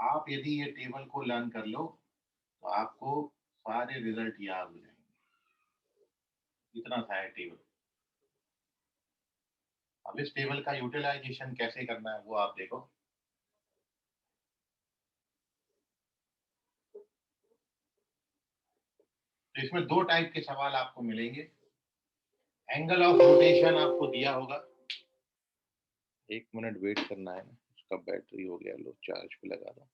आप यदि ये टेबल को लर्न कर लो तो आपको सारे रिजल्ट याद हो जाएंगे। इतना सा है टेबल। अब इस टेबल का यूटिलाइजेशन कैसे करना है वो आप देखो। तो इसमें दो टाइप के सवाल आपको मिलेंगे। एंगल ऑफ रोटेशन आपको दिया होगा, 1 मिनट वेट करना है ना, उसका बैटरी हो गया लो, चार्ज पे लगा दो।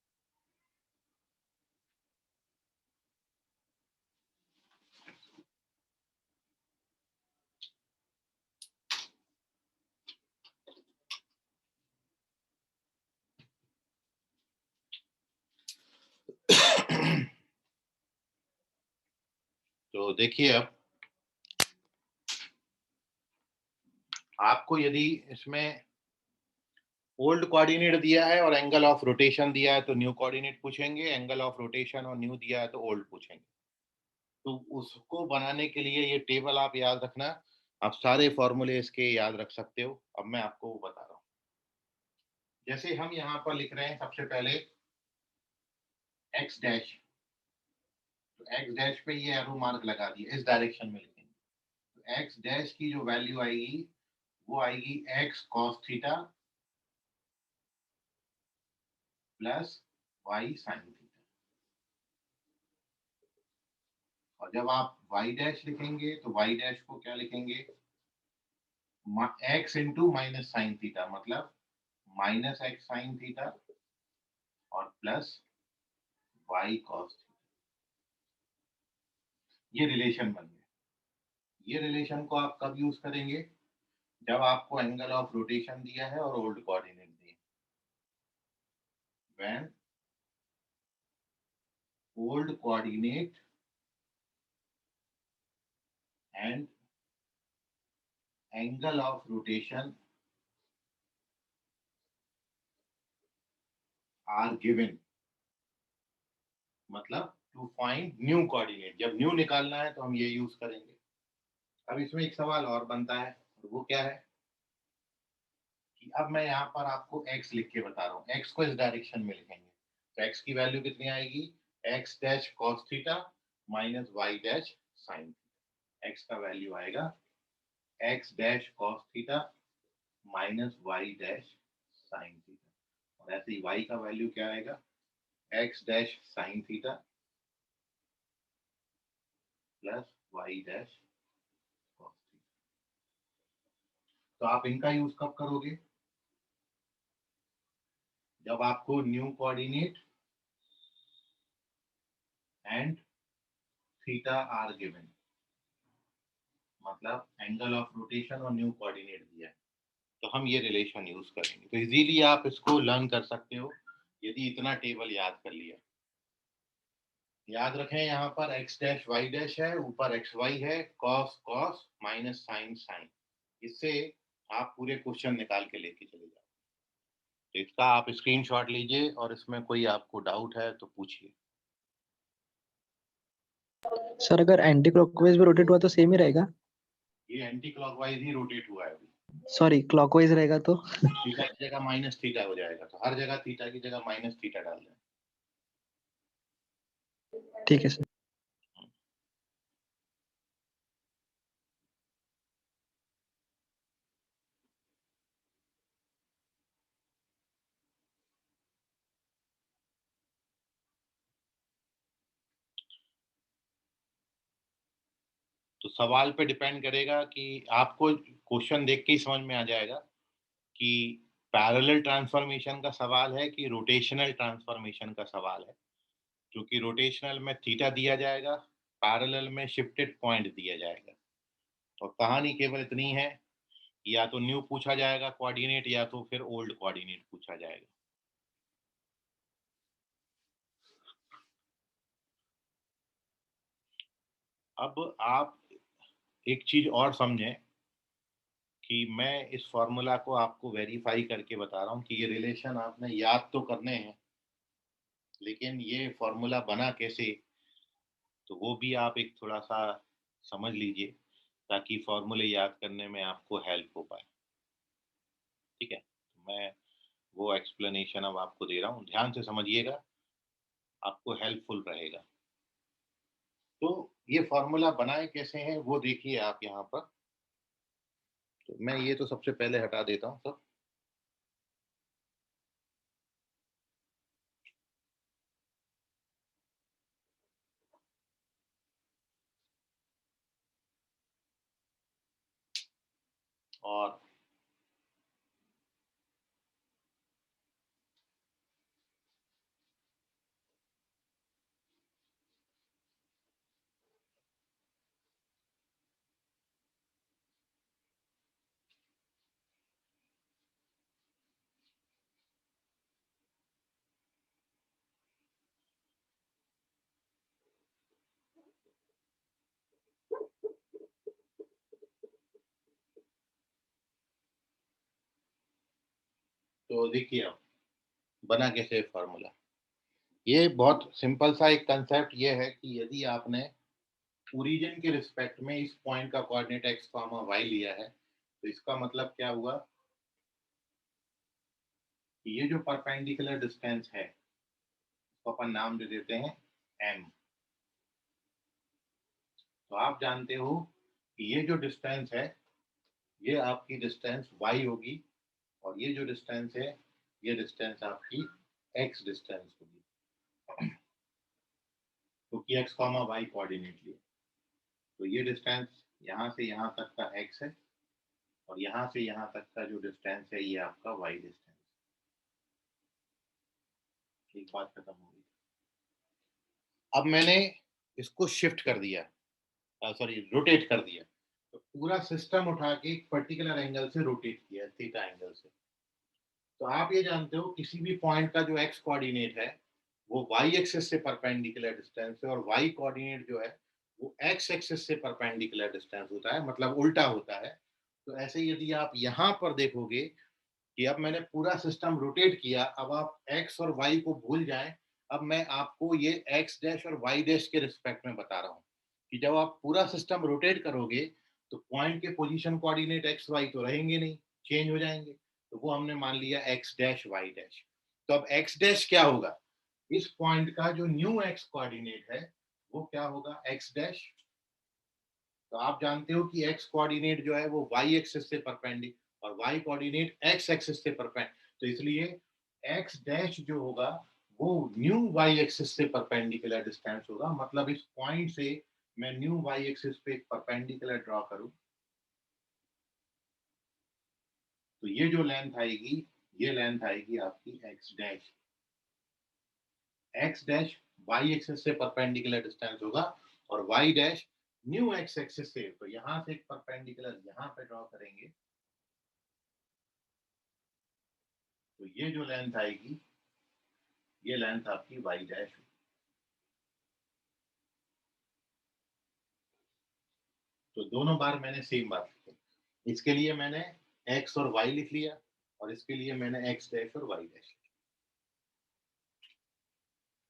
तो देखिए, अब आपको यदि इसमें ओल्ड कोऑर्डिनेट दिया है और एंगल ऑफ रोटेशन दिया है तो न्यू कोऑर्डिनेट पूछेंगे, एंगल ऑफ रोटेशन और न्यू दिया है तो ओल्ड पूछेंगे। तो उसको बनाने के लिए ये टेबल आप याद रखना, आप सारे फॉर्मूले इसके याद रख सकते हो। अब मैं आपको वो बता रहा हूँ। जैसे हम यहाँ पर लिख रहे हैं सबसे पहले x डैश, तो x डैश पे ये एरो मार्क लगा दिया, इस डायरेक्शन में लिखेंगे। तो x डैश की जो वैल्यू आएगी वो आएगी x cos theta plus y sin theta. और जब आप y डैश लिखेंगे तो y डैश को क्या लिखेंगे, x into minus sine theta, मतलब माइनस x साइन थीटा और प्लस y cos थीटा। ये रिलेशन बन गया। ये रिलेशन को आप कब यूज करेंगे, जब आपको एंगल ऑफ रोटेशन दिया है और ओल्ड कोऑर्डिनेट दिए। When old coordinate and angle of rotation are given, मतलब टू फाइंड न्यू कोऑर्डिनेट, जब न्यू निकालना है तो हम ये यूज करेंगे। अब इसमें एक सवाल और बनता है, वो क्या है कि अब मैं यहाँ पर आपको x लिख के बता रहा हूँ, x को इस डायरेक्शन में लिखेंगे तो x की वैल्यू कितनी आएगी, x dash cos theta minus y dash sine theta. x का वैल्यू आएगा x dash cos theta minus y dash sine theta. और ऐसे ही y का वैल्यू क्या आएगा, x dash sine theta plus y dash cos theta. तो आप इनका यूज कब करोगे, जब आपको new coordinate and theta are given, मतलब एंगल ऑफ रोटेशन और न्यू कोऑर्डिनेट दिया है, तो हम ये रिलेशन यूज करेंगे। तो इजीली आप इसको लर्न कर सकते हो यदि इतना टेबल याद कर लिया। याद रखें, यहाँ पर x डैश y डैश है, ऊपर एक्स वाई है, cos cos minus sine sine. इससे आप पूरे क्वेश्चन निकाल के लेके चले जाओ। तो इसका आप स्क्रीनशॉट लीजिए और इसमें कोई आपको डाउट है तो पूछिए। सर अगर एंटी क्लॉकवाइज भी रोटेट हुआ तो सेम ही रहेगा? ये एंटी क्लॉकवाइज ही रोटेट हुआ है अभी। सॉरी, क्लॉकवाइज रहेगा तो? थीटा की जगह माइनस थीटा हो जाएगा, तो हर जगह थीटा की जगह माइनस थीटा डाल दें। ठीक है सर। तो सवाल पे डिपेंड करेगा कि आपको क्वेश्चन देख के ही समझ में आ जाएगा कि पैरेलल ट्रांसफॉर्मेशन का सवाल है कि रोटेशनल ट्रांसफॉर्मेशन का सवाल है। क्योंकि रोटेशनल में थीटा दिया जाएगा, पैरेलल में शिफ्टेड पॉइंट दिया जाएगा। और कहानी केवल इतनी है, या तो न्यू पूछा जाएगा कोऑर्डिनेट, या तो फिर ओल्ड कोऑर्डिनेट पूछा जाएगा। अब आप एक चीज और समझें कि मैं इस फॉर्मूला को आपको वेरीफाई करके बता रहा हूँ कि ये रिलेशन आपने याद तो करने हैं, लेकिन ये फॉर्मूला बना कैसे, तो वो भी आप एक थोड़ा सा समझ लीजिए ताकि फॉर्मूले याद करने में आपको हेल्प हो पाए। ठीक है, मैं वो एक्सप्लेनेशन अब आपको दे रहा हूँ, ध्यान से समझिएगा, आपको हेल्पफुल रहेगा। तो ये फॉर्मूला बनाए कैसे हैं वो देखिए आप यहाँ पर। तो मैं ये तो सबसे पहले हटा देता हूँ सब। और तो देखिए अब बना कैसे फॉर्मूला। ये बहुत सिंपल सा एक कंसेप्ट ये है कि यदि आपने ओरिजिन के रिस्पेक्ट में इस पॉइंट का कोऑर्डिनेट एक्स कॉमा वाई लिया है, तो इसका मतलब क्या हुआ कि ये जो परपेंडिकुलर डिस्टेंस है उसको अपन नाम दे देते हैं m। तो आप जानते हो कि ये जो डिस्टेंस है ये आपकी डिस्टेंस y होगी, और ये जो डिस्टेंस है ये डिस्टेंस आपकी x डिस्टेंस होगी, क्योंकि x कॉमा वाई कोऑर्डिनेट लिए। तो ये डिस्टेंस यहाँ से यहाँ तक का x है, और यहाँ से यहाँ तक का जो डिस्टेंस है ये आपका y डिस्टेंस। एक बात खत्म हो गई। अब मैंने इसको शिफ्ट कर दिया, सॉरी रोटेट कर दिया, तो पूरा सिस्टम उठा के एक पर्टिकुलर एंगल से रोटेट किया, थीटा एंगल से। तो आप ये जानते हो किसी भी पॉइंट का जो एक्स कोऑर्डिनेट है वो वाई एक्सिस से परपेंडिकुलर डिस्टेंस है, और वाई कोऑर्डिनेट जो है वो एक्स एक्सिस से परपेंडिकुलर डिस्टेंस होता है, मतलब उल्टा होता है। तो ऐसे यदि आप यहाँ पर देखोगे कि अब मैंने पूरा सिस्टम रोटेट किया, अब आप एक्स और वाई को भूल जाएं। अब मैं आपको ये एक्स डैश और वाई डैश के रिस्पेक्ट में बता रहा हूँ कि जब आप पूरा सिस्टम रोटेट करोगे तो पॉइंट के पोजीशन कोऑर्डिनेट एक्स वाई तो रहेंगे नहीं, चेंज हो जाएंगे। तो वो हमने मान लिया एक्स डैश वाई डैश। तो अब एक्स डैश क्या होगा, इस पॉइंट का जो न्यू एक्स कोऑर्डिनेट है वो क्या होगा, एक्स डैश। तो आप जानते हो कि एक्स कोऑर्डिनेट जो है वो वाई एक्सिस से परपेंडिकुलर और वाई कोऑर्डिनेट एक्स एक्सिस से परपेंडिकुलर, तो इसलिए एक्स डैश जो होगा वो न्यू वाई एक्सिस से परपेंडिकुलर डिस्टेंस होगा। मतलब इस पॉइंट से मैं न्यू वाई एक्सिस पे एक परपेंडिकुलर ड्रॉ करूं तो ये जो लेंथ आएगी ये लेंथ आएगी आपकी X dash. X dash Y axis से परपेंडिकुलर डिस्टेंस होगा, और Y dash new X axis से, तो यहां से एक परपेंडिकुलर यहां पे ड्रॉ करेंगे तो ये जो लेंथ आएगी ये लेंथ आपकी वाई डैश होगी। तो दोनों बार मैंने सेम बात लिखी, इसके लिए मैंने एक्स और वाई लिख लिया, और इसके लिए मैंने एक्स डैश और वाई डैश।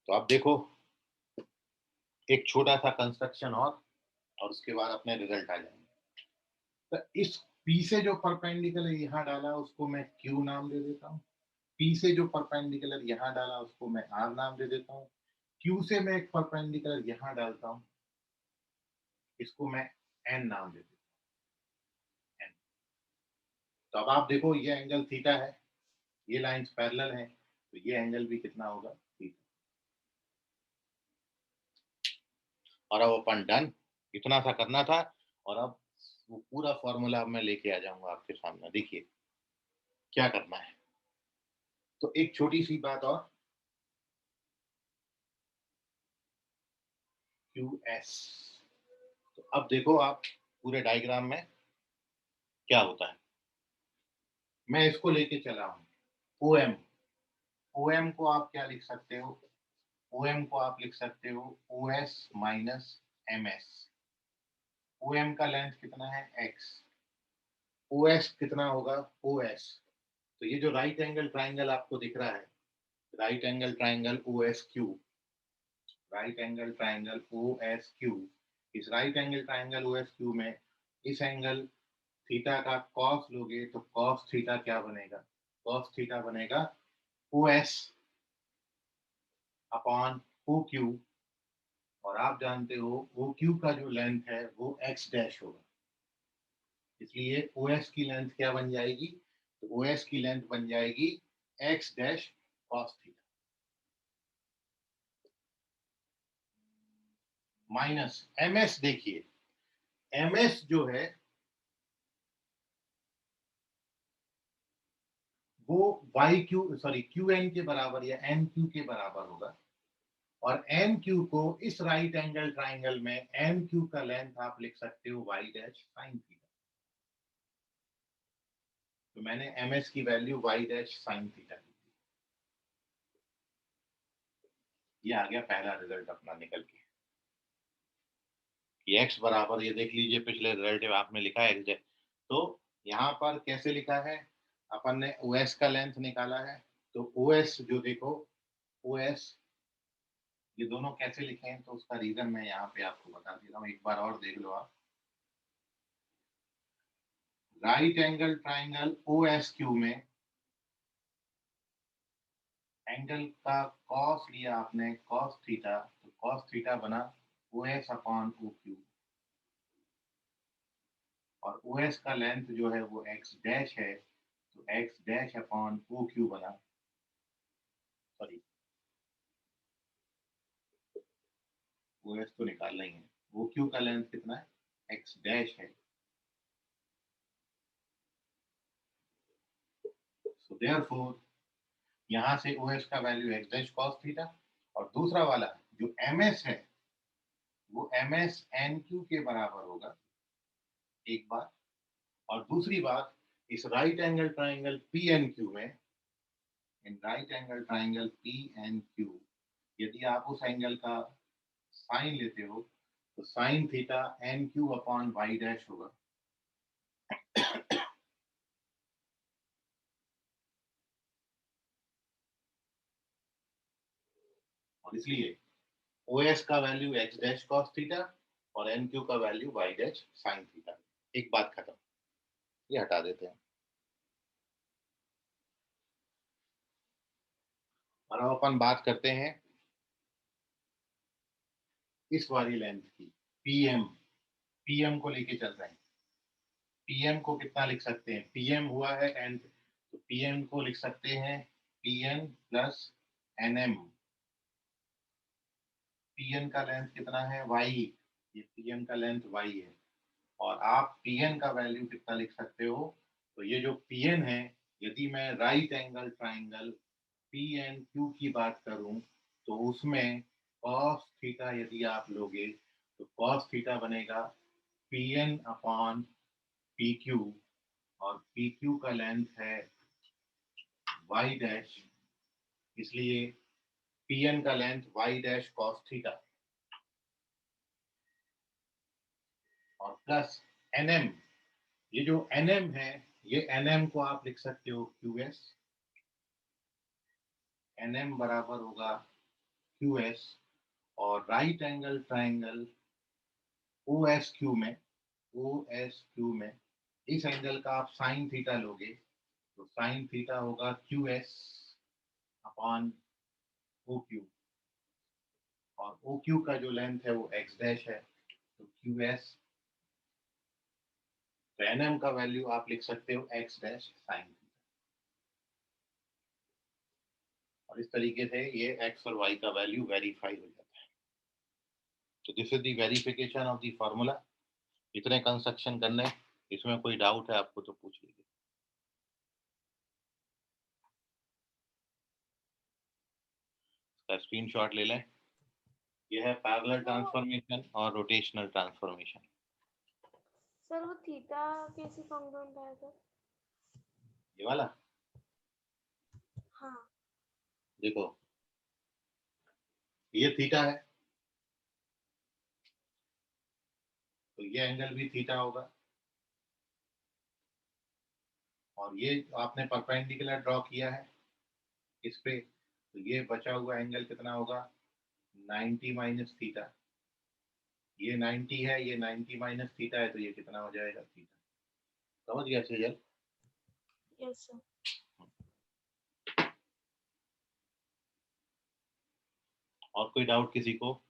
तो अब देखो एक छोटा सा कंस्ट्रक्शन और उसके बाद अपने रिजल्ट आ जाएंगे। तो इस पी से जो परपेंडिकुलर यहाँ डाला उसको मैं क्यू नाम दे देता हूँ, पी से जो परपेंडिकुलर यहाँ डाला उसको मैं आर नाम दे देता हूँ, क्यू से मैं एक परपेंडिकुलर यहाँ डालता हूँ, इसको मैं एन नाम दे देता हूँ, एन। तो अब आप देखो ये एंगल थीटा है, ये लाइंस पैरेलल हैं, तो ये एंगल भी कितना होगा, थीटा। और अब अपन डन, इतना सा करना था। और अब वो पूरा फॉर्मूला मैं लेके आ जाऊंगा आपके सामने, देखिए क्या करना है। तो एक छोटी सी बात और, क्यू एस। तो अब देखो आप पूरे डायग्राम में क्या होता है। मैं इसको लेके चला हूँ ओ एम। ओ एम को आप क्या लिख सकते हो, ओ एम को आप लिख सकते हो O S minus M S. O M का लेंथ कितना है, एक्स। ओ एस कितना होगा, ओ एस। तो ये जो राइट एंगल ट्राइंगल आपको दिख रहा है, right angle triangle O S Q, right angle triangle O S Q, इस right angle triangle O S Q में इस एंगल थीटा का कॉस लोगे तो कॉस थीटा क्या बनेगा, कॉस थीटा बनेगा O S upon O Q. और आप जानते हो ओ क्यू का जो लेंथ है वो एक्स डैश होगा, इसलिए ओ एस की लेंथ क्या बन जाएगी, तो ओ एस की लेंथ बन जाएगी X dash cos theta minus M S. देखिए एम एस जो है वो Y Q sorry Q N के बराबर या एन क्यू के बराबर होगा। और एन क्यू को इस राइट एंगल ट्राइंगल में एन क्यू का लेंथ आप लिख सकते हो वाई डैश साइन थीटा। तो मैंने एम एस की value Y dash sine theta ली। ये आ गया पहला रिजल्ट अपना निकल के। ये एक्स बराबर, ये देख लीजिए पिछले रिजल्ट में आपने लिखा है एक्स। तो यहाँ पर कैसे लिखा है, अपन ने ओ एस का लेंथ निकाला है। तो ओ एस जो देखो, ओ एस ये दोनों कैसे लिखे हैं, तो उसका रीजन मैं यहाँ पे आपको बता दे रहा हूँ, एक बार और देख लो आप। Right angle triangle O S Q में एंगल का कॉस लिया आपने, कॉस थीटा, तो कॉस थीटा बना O S upon O Q. और ओ एस का लेंथ जो है वो एक्स डैश है, तो X dash upon O Q बना, सॉरी ओ एस तो निकालना ही है, ओ क्यू का लेंथ कितना है, एक्स डैश है। सो देयरफॉर यहाँ से ओ एस का value X dash cos theta. और दूसरा वाला जो एम एस है वो एम एस एन क्यू के बराबर होगा, एक बात। और दूसरी बात, इस right angle triangle P N Q में, इन right angle triangle P N Q, यदि आप उस एंगल का साइन लेते हो तो sine theta N Q upon Y dash होगा। और इसलिए ओ एस का value X dash cos theta और एन क्यू का value Y dash sine theta. एक बात खत्म, ये हटा देते हैं। और अब अपन बात करते हैं इस वाली लेंथ की, पीएम। पीएम को लेके चल रहे हैं। पीएम को कितना लिख सकते हैं, पीएम हुआ है एन, तो पीएम को लिख सकते हैं पीएन प्लस एनएम। पीएन का लेंथ कितना है, वाई, ये पीएन का लेंथ वाई है। और आप पीएन का वैल्यू कितना लिख सकते हो, तो ये जो पीएन है, यदि मैं right angle triangle P N Q की बात करूं तो उसमें कॉस थीटा यदि आप लोगे तो कॉस थीटा बनेगा P N upon P Q. और पी क्यू का लेंथ है वाई डैश, इसलिए पी एन का length Y dash cos theta. और प्लस एन एम, ये जो एन एम है ये NM को आप लिख सकते हो QS, NM बराबर होगा QS, और राइट एंगल ट्राइंगल OSQ में इस एंगल का आप साइन थीटा लोगे तो साइन थीटा होगा QS अपॉन OQ, और OQ का जो लेंथ है वो x डैश है, तो QS, तो NM का वैल्यू आप लिख सकते हो x डैश साइन थीटा, और इस तरीके से ये x और y का वैल्यू वेरीफाई हो जाता है। तो this is the verification of the formula. इतने कंस्ट्रक्शन करने, इसमें कोई डाउट है आपको तो पूछ लीजिए। स्क्रीनशॉट ले लें। यह है पैरेलल ट्रांसफॉर्मेशन और रोटेशनल ट्रांसफॉर्मेशन। सर वो थीटा कैसे कॉन्ग्रुएंट है सर? ये वाला हाँ देखो, ये थीटा है तो ये एंगल भी थीटा होगा, और ये आपने परपेंडिकुलर ड्रॉ किया है इस पे, तो ये बचा हुआ एंगल कितना होगा 90 माइनस थीटा। ये 90 है, ये 90 माइनस थीटा है, तो ये कितना हो जाएगा थीटा। समझ गया सेजल? Yes sir. और कोई डाउट किसी को?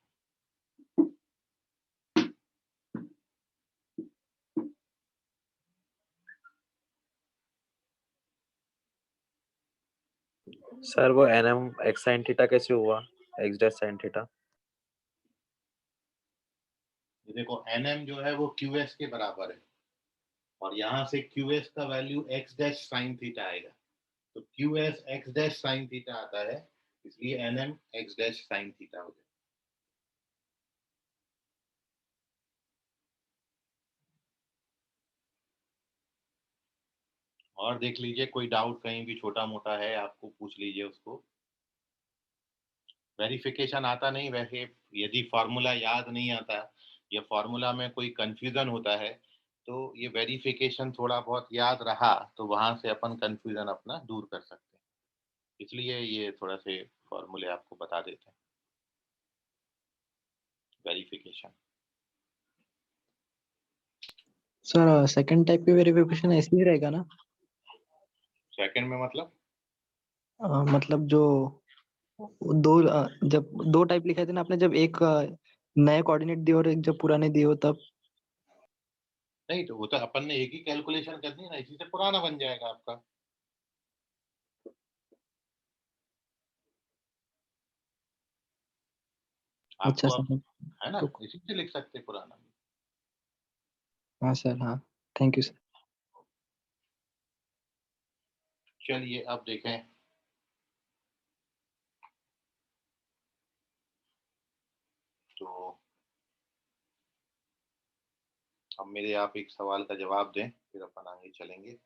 सर वो NM x sin थीटा कैसे हुआ, x डैश sin थीटा? ये देखो NM जो है वो QS के बराबर है, और यहाँ से QS का value x dash sine theta आएगा, तो QS x dash sine theta आता है, इसलिए NM x dash sine theta हो जाएगा। और देख लीजिए, कोई डाउट कहीं भी छोटा मोटा है आपको पूछ लीजिए उसको। वेरिफिकेशन आता नहीं, वैसे यदि फॉर्मूला याद नहीं आता या फॉर्मूला में कोई कंफ्यूजन होता है तो ये वेरिफिकेशन थोड़ा बहुत याद रहा तो वहां से अपन कंफ्यूजन अपना दूर कर सकते हैं, इसलिए ये थोड़ा से फॉर्मूले आपको बता देते हैं। वेरिफिकेशन सर सेकंड टाइप की वेरिफिकेशन ऐसी ही रहेगा ना? सेकंड में मतलब मतलब जो जब दो टाइप लिखे थे ना आपने, जब एक नए कोऑर्डिनेट दिए और एक जब पुराने दिए हो तब। नहीं, तो वो तो अपन ने एक ही कैलकुलेशन करनी है ना, इसी से पुराना बन जाएगा आपका। अच्छा आपको अब सर। है ना, तो इसी से लिख सकते हैं पुराना। हाँ सर, हाँ, थैंक यू सर। चलिए अब देखें, तो अब मेरे आप एक सवाल का जवाब दें फिर अपन आगे चलेंगे।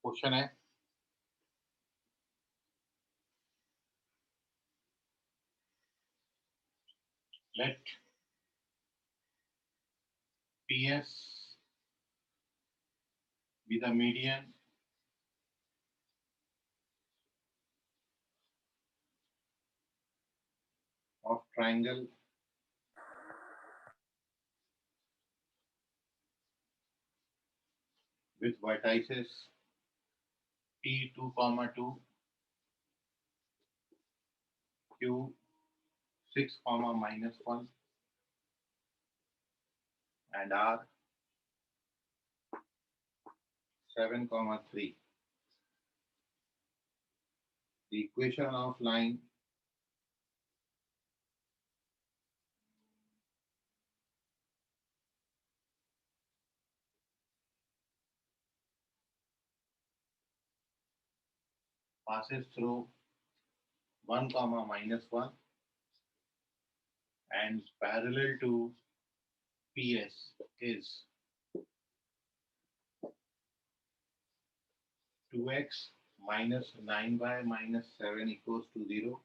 क्वेश्चन है, let PS be the median of triangle with vertices P2, 2, Q, 6 comma minus 1 and R 7 comma 3. The equation of line passes through 1 comma minus 1 and parallel to PS is 2x minus 9y minus 7 equals to 0,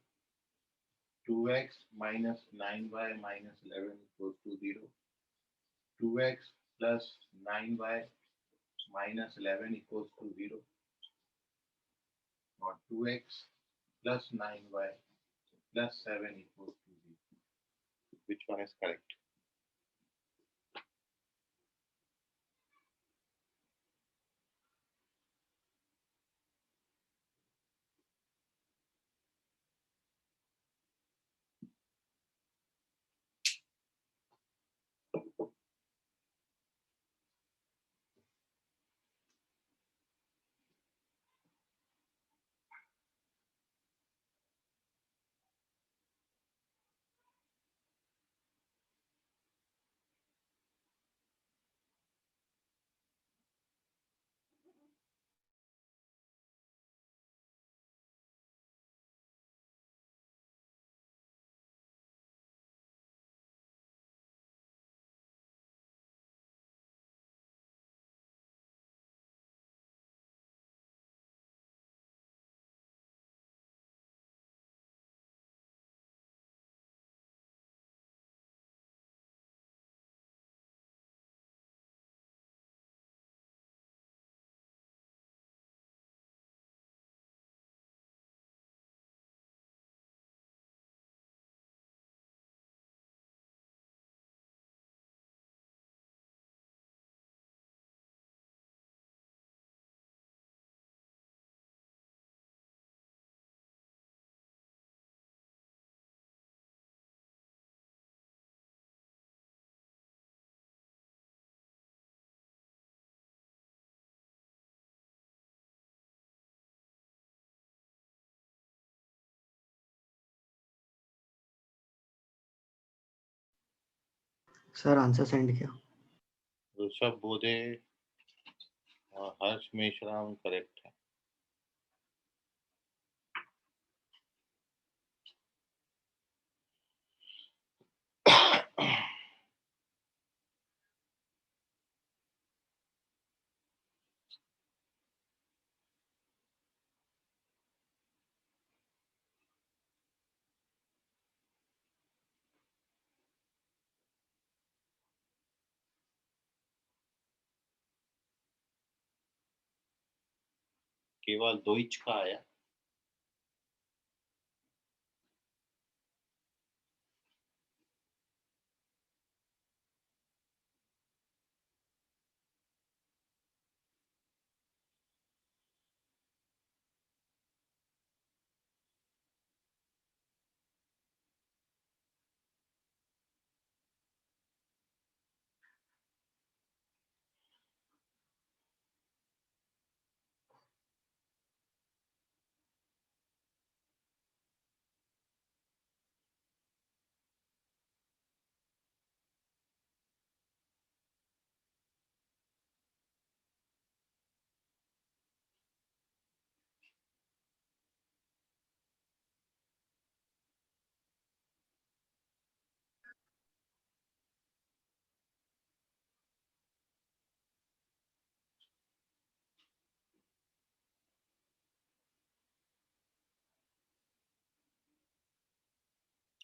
2x minus 9y minus 11 equals to 0, 2x plus 9y minus 11 equals to 0, or 2x plus 9y plus 7 equals to 0. Which one is correct? Sir answer send किया. ऋषभ बोधे और हर्ष मेश्राम करेक्ट है. केवल दोइच का आया.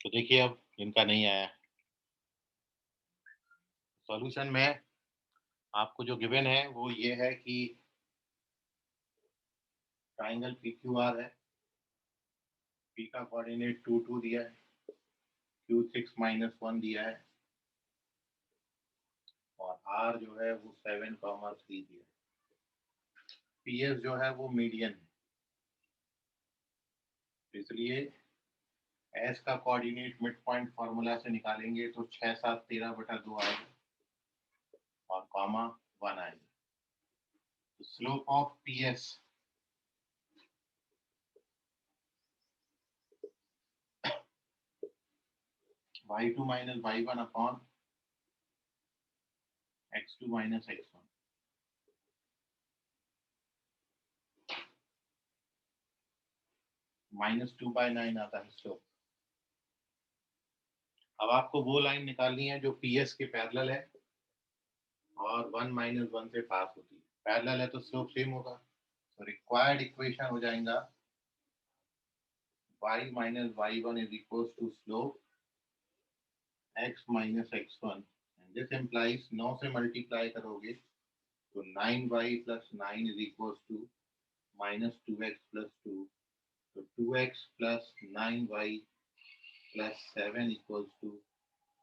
तो देखिए अब इनका नहीं आया. सॉल्यूशन में आपको जो गिवन है वो ये है कि ट्राइंगल PQR है. P का कोऑर्डिनेट 2 2 दिया है, Q 6 minus 1 दिया है और R जो है वो 7 comma 3 दिया है. PS जो है वो मीडियन है, इसलिए एस का कोऑर्डिनेट मिड पॉइंट फॉर्मूला से निकालेंगे तो 6 7 13/2 आएगा और कॉमा 1 आएगा। Slope of P S y2 minus y1 upon x2 minus x1। -2/9 आता है स्लोप। अब आपको वो लाइन निकालनी है जो पीएस के पैरेलल है और 1 - 1 से पास होती है। पैरेलल है तो स्लोप सेम होगा, तो रिक्वायर्ड इक्वेशन हो जाएगा y minus y1 is equals to slope x minus x1, and this implies 9 से मल्टीप्लाई करोगे तो 9y plus 9 is equals to -2x plus 2, तो 2x plus 9y plus 7 equals to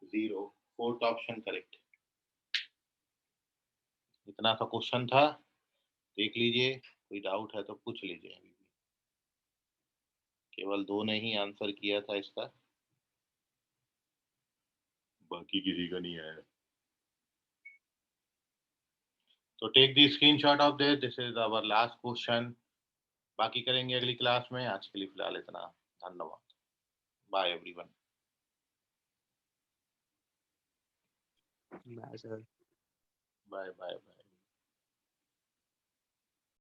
0। Fourth option correct. इतना सा क्वेश्चन था, देख लीजिए, कोई डाउट है तो पूछ लीजिए। अभी भी केवल 2 ने ही आंसर किया था इसका, बाकी किसी का नहीं आया। तो take the screenshot of this is our last question. बाकी करेंगे अगली क्लास में। आज के लिए फिलहाल इतना। धन्यवाद। Bye everyone. Bye sir. Bye bye bye.